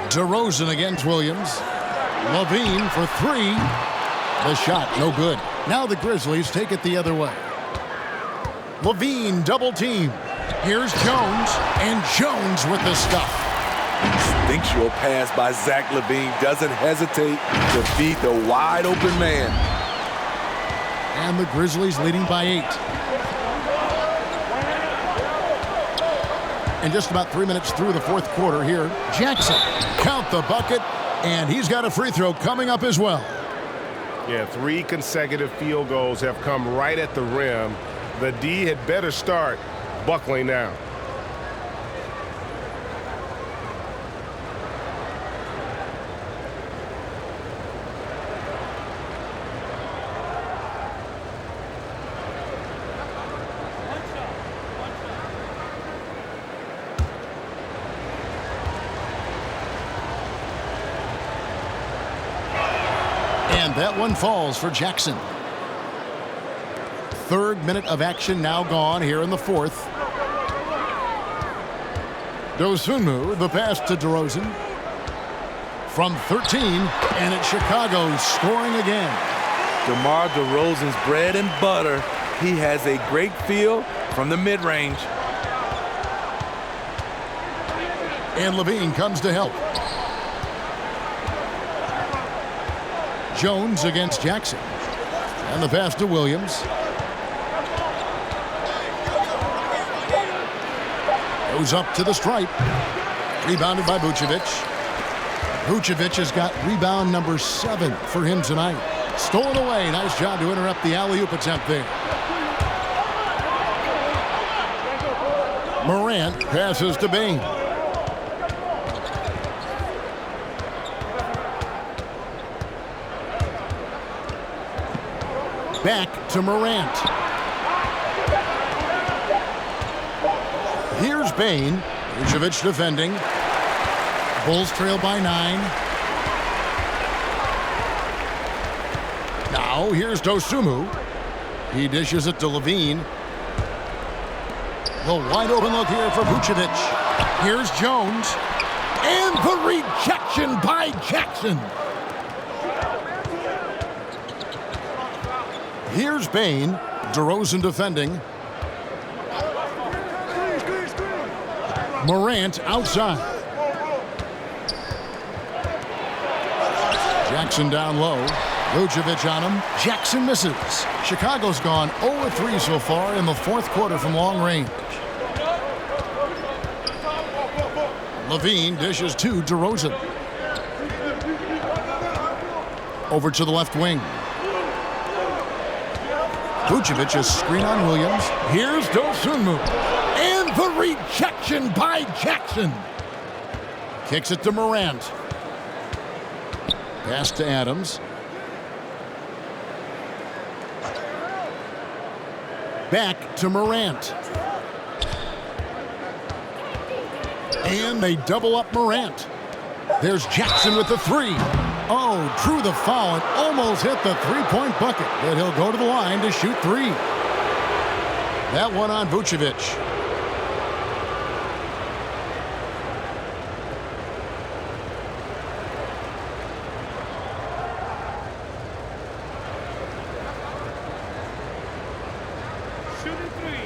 DeRozan against Williams. Levine for three. The shot, no good. Now the Grizzlies take it the other way. Levine double team. Here's Jones, and Jones with the stuff. Instinctual pass by Zach LaVine doesn't hesitate to beat the wide open man. And the Grizzlies leading by 8. And just about 3 minutes through the fourth quarter here, Jackson, count the bucket, and he's got a free throw coming up as well. Yeah, 3 consecutive field goals have come right at the rim. The D had better start buckling down. And that one falls for Jackson. Third minute of action now gone here in the fourth. Dosunmu, the pass to DeRozan. From 13, and it's Chicago scoring again. DeMar DeRozan's bread and butter. He has a great feel from the mid-range. And Levine comes to help. Jones against Jackson. And the pass to Williams. Goes up to the stripe. Rebounded by Vucevic. Vucevic has got rebound number 7 for him tonight. Stolen away. Nice job to interrupt the alley-oop attempt there. Morant passes to Bane. Back to Morant. Here's Bane. Vucevic defending. Bulls trail by 9. Now here's Dosunmu. He dishes it to Levine. The wide open look here for Vucevic. Here's Jones. And the rejection by Jackson. Here's Bane. DeRozan defending. Morant outside. Jackson down low. Vucevic on him. Jackson misses. Chicago's gone 0-3 so far in the fourth quarter from long range. Levine dishes to DeRozan. Over to the left wing. Vucevic is screen on Williams. Here's Dosunmu. And the rejection by Jackson. Kicks it to Morant. Pass to Adams. Back to Morant. And they double up Morant. There's Jackson with the 3. Oh, drew the foul and almost hit the three-point bucket. But he'll go to the line to shoot 3. That one on Vucevic. Shooting 3.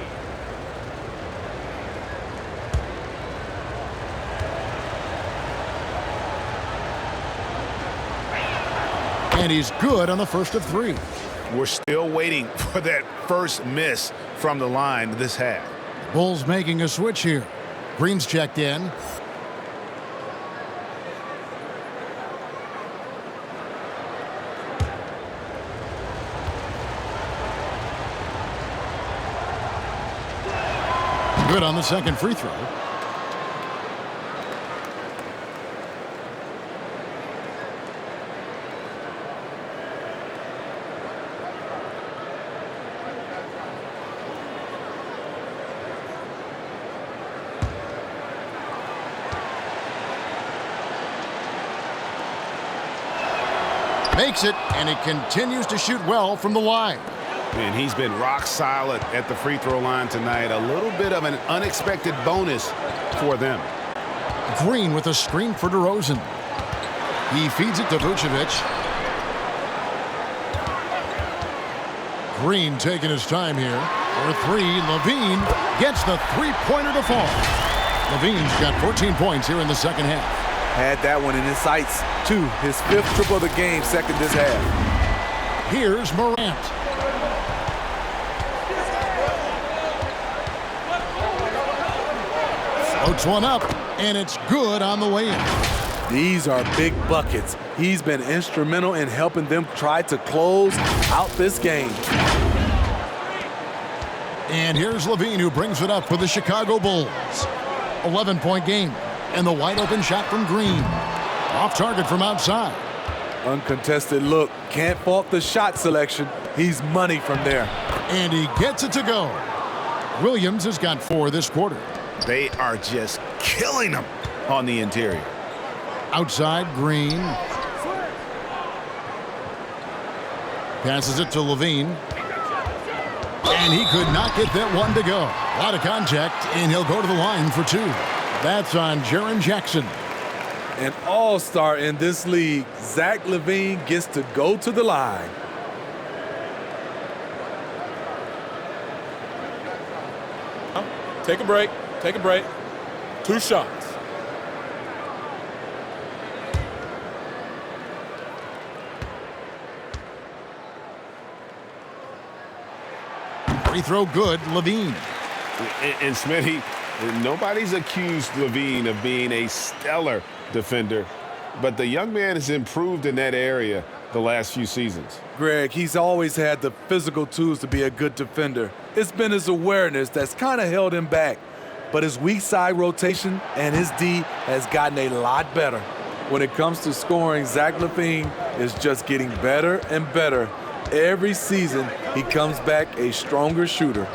And he's good on the first of 3. We're still waiting for that first miss from the line this half. Bulls making a switch here. Green's checked in. Good on the second free throw. Makes it, and he continues to shoot well from the line. And he's been rock solid at the free throw line tonight. A little bit of an unexpected bonus for them. Green with a screen for DeRozan. He feeds it to Vucevic. Green taking his time here. For three, Levine gets the three-pointer to fall. Levine's got 14 points here in the second half. Had that one in his sights, too. His 5th triple of the game, second this half. Here's Morant. Floats one up, and it's good on the way in. These are big buckets. He's been instrumental in helping them try to close out this game. And here's Levine, who brings it up for the Chicago Bulls. 11-point game, and the wide-open shot from Green. Off target from outside. Uncontested look. Can't fault the shot selection. He's money from there. And he gets it to go. Williams has got 4 this quarter. They are just killing them on the interior. Outside, Green. Passes it to Levine. And he could not get that one to go. A lot of contact, and he'll go to the line for 2. That's on Jaren Jackson. An all-star in this league, Zach LaVine gets to go to the line. Take a break. Take a break. 2 shots. Free throw good, Levine. And Smitty, nobody's accused Levine of being a stellar defender, but the young man has improved in that area the last few seasons. Greg, he's always had the physical tools to be a good defender. It's been his awareness that's kind of held him back. But his weak side rotation and his D has gotten a lot better. When it comes to scoring, Zach LaVine is just getting better and better. Every season, he comes back a stronger shooter.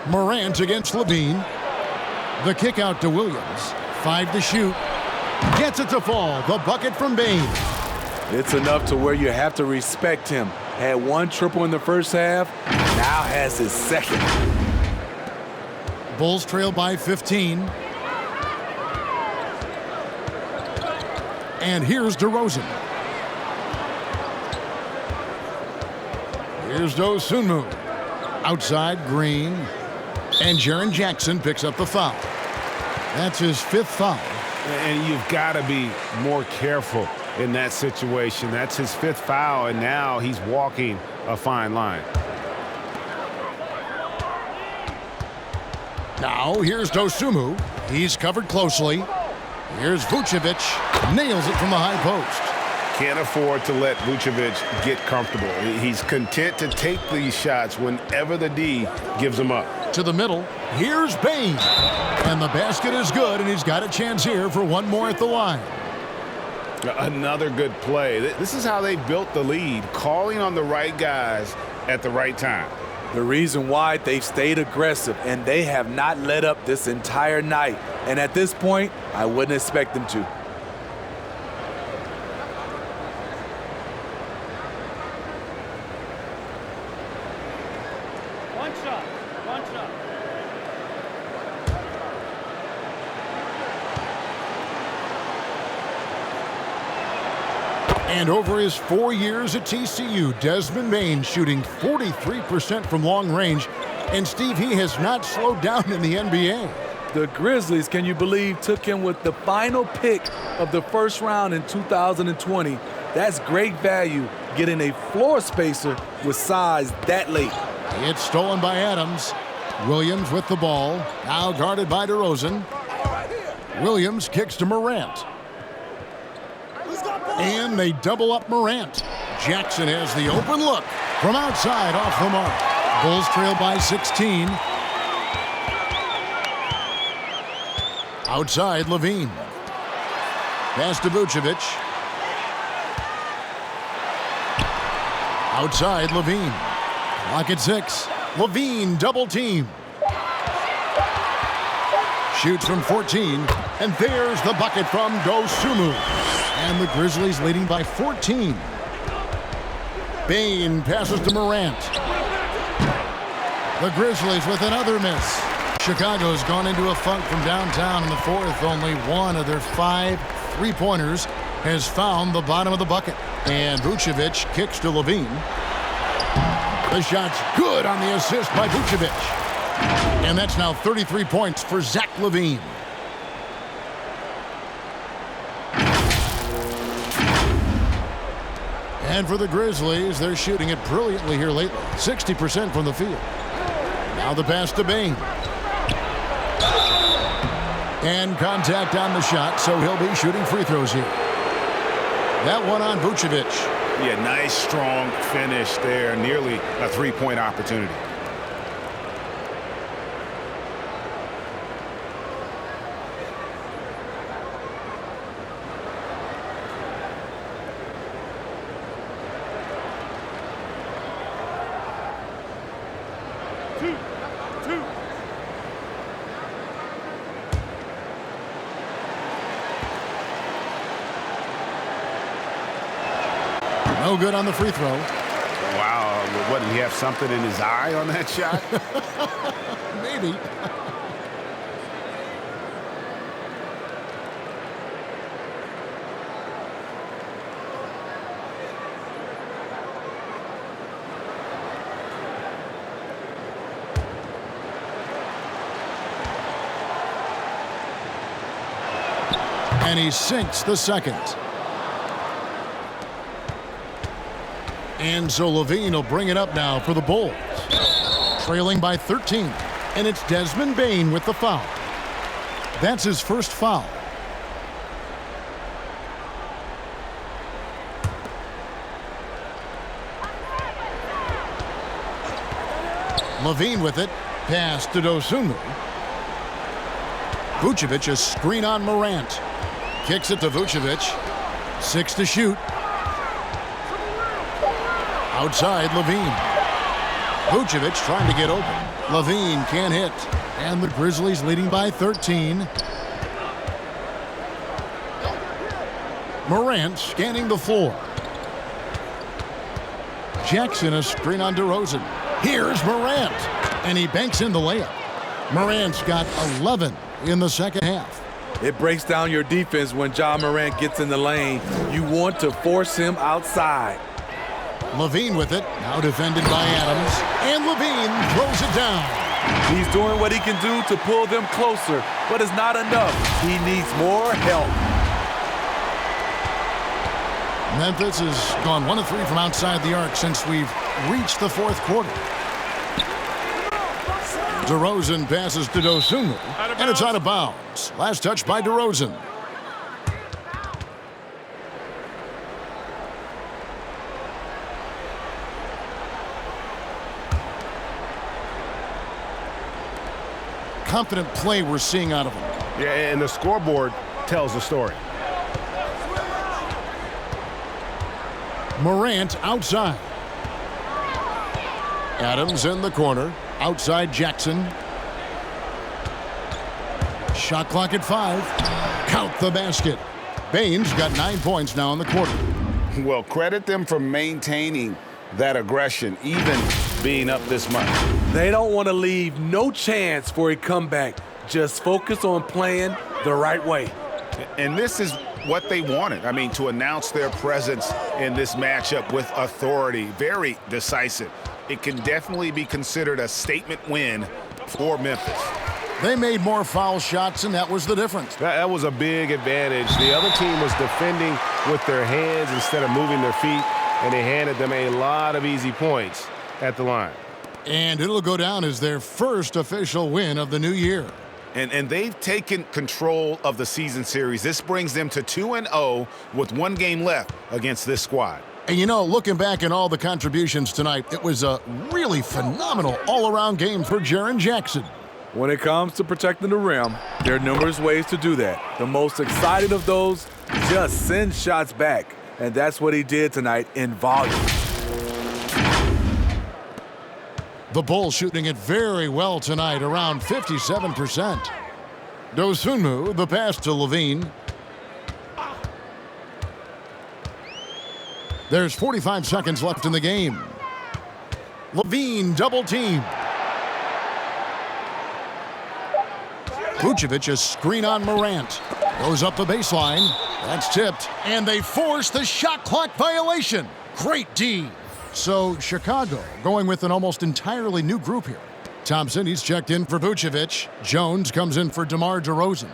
Morant against Levine. The kick out to Williams. 5 to shoot. Gets it to fall. The bucket from Bane. It's enough to where you have to respect him. Had 1 triple in the first half, now has his second. Bulls trail by 15. And here's DeRozan. Here's Dosunmu. Outside, Green. And Jaren Jackson picks up the foul. That's his 5th foul. And you've got to be more careful in that situation. That's his 5th foul, and now he's walking a fine line. Now here's Dosunmu. He's covered closely. Here's Vucevic. Nails it from the high post. Can't afford to let Vucevic get comfortable. He's content to take these shots whenever the D gives them up. To the middle. Here's Bane. And the basket is good, and he's got a chance here for 1 more at the line. Another good play. This is how they built the lead, calling on the right guys at the right time. The reason why they've stayed aggressive, and they have not let up this entire night. And at this point, I wouldn't expect them to. One shot. And over his 4 years at TCU, Desmond Bane shooting 43% from long range. And Steve, he has not slowed down in the NBA. The Grizzlies, can you believe, took him with the final pick of the first round in 2020. That's great value, getting a floor spacer with size that late. It's stolen by Adams. Williams with the ball, now guarded by DeRozan. Williams kicks to Morant. And they double up Morant. Jackson has the open look from outside off the mark. Bulls trail by 16. Outside, Levine. Pass to Vucevic. Outside, Levine. Clock at 6. Levine double team. Shoots from 14. And there's the bucket from Dosunmu. And the Grizzlies leading by 14. Bane passes to Morant. The Grizzlies with another miss. Chicago's gone into a funk from downtown in the fourth. Only one of their 5 three-pointers has found the bottom of the bucket. And Vucevic kicks to Levine. The shot's good on the assist by Vucevic. And that's now 33 points for Zach LaVine. And for the Grizzlies, they're shooting it brilliantly here lately. 60% from the field. Now the pass to Bane. And contact on the shot, so he'll be shooting free throws here. That one on Vucevic. Yeah, nice, strong finish there. Nearly a three-point opportunity. No good on the free throw. Wow, what, did he have something in his eye on that shot? Maybe. And he sinks the second. And so LaVine will bring it up now for the Bulls. Trailing by 13. And it's Desmond Bane with the foul. That's his first foul. LaVine with it. Pass to Dosunmu. Vucevic a screen on Morant. Kicks it to Vucevic. 6 to shoot. Outside, LaVine. Vucevic trying to get open. LaVine can't hit. And the Grizzlies leading by 13. Morant scanning the floor. Jackson a screen on DeRozan. Here's Morant. And he banks in the layup. Morant's got 11 in the second half. It breaks down your defense when Ja Morant gets in the lane. You want to force him outside. LaVine with it, now defended by Adams, and LaVine throws it down. He's doing what he can do to pull them closer, but it's not enough. He needs more help. Memphis has gone 1 of 3 from outside the arc since we've reached the fourth quarter. DeRozan passes to Dosunmu, and it's out of bounds. Last touch by DeRozan. Confident play we're seeing out of him. Yeah, and the scoreboard tells the story. Morant outside. Adams in the corner. Outside Jackson. Shot clock at 5. Count the basket. Bane's got 9 points now in the quarter. Well, credit them for maintaining that aggression, even being up this much. They don't want to leave no chance for a comeback. Just focus on playing the right way. And this is what they wanted. I mean, to announce their presence in this matchup with authority, very decisive. It can definitely be considered a statement win for Memphis. They made more foul shots, and that was the difference. That was a big advantage. The other team was defending with their hands instead of moving their feet, and they handed them a lot of easy points at the line. And it'll go down as their first official win of the new year. And they've taken control of the season series. This brings them to 2-0 with 1 game left against this squad. And you know, looking back at all the contributions tonight, it was a really phenomenal all-around game for Jaren Jackson. When it comes to protecting the rim, there are numerous ways to do that. The most exciting of those, just send shots back. And that's what he did tonight in volume. The Bulls shooting it very well tonight, around 57%. Dosunmu, the pass to Levine. There's 45 seconds left in the game. Levine double team. Vucevic a screen on Morant. Goes up the baseline. That's tipped. And they force the shot clock violation. Great D. So Chicago going with an almost entirely new group here. Thompson, he's checked in for Vucevic. Jones comes in for DeMar DeRozan.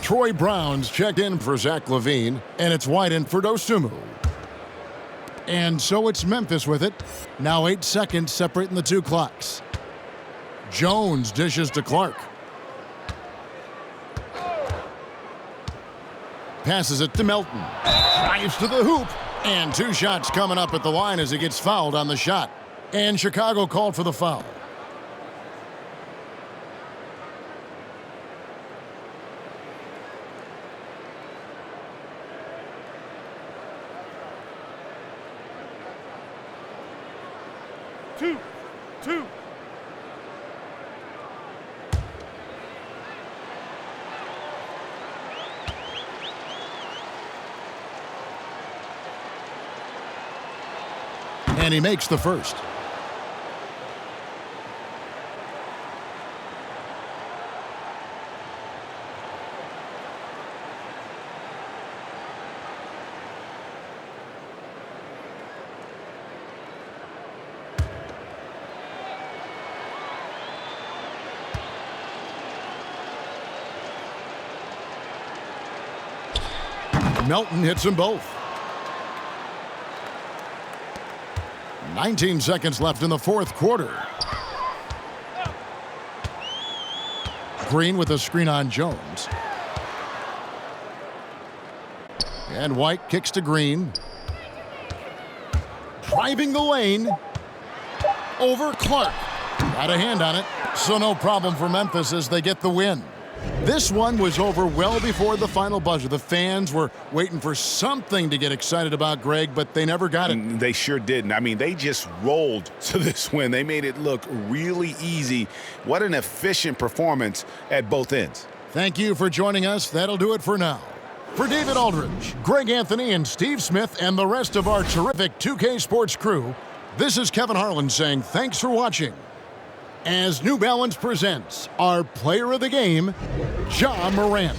Troy Brown's checked in for Zach LaVine. And it's White in for Dosunmu. And so it's Memphis with it. Now 8 seconds separating the two clocks. Jones dishes to Clark. Passes it to Melton. Drives to the hoop. And 2 shots coming up at the line as he gets fouled on the shot. And Chicago called for the foul. Two. And he makes the first. Melton hits them both. 19 seconds left in the fourth quarter. Green with a screen on Jones. And White kicks to Green. Driving the lane. Over Clark. Got a hand on it. So no problem for Memphis as they get the win. This one was over well before the final buzzer. The fans were waiting for something to get excited about, Greg, but they never got it. They sure didn't. I mean, they just rolled to this win. They made it look really easy. What an efficient performance at both ends. Thank you for joining us. That'll do it for now. For David Aldridge, Greg Anthony, and Steve Smith, and the rest of our terrific 2K Sports crew, this is Kevin Harlan saying thanks for watching. As New Balance presents our player of the game, Ja Morant.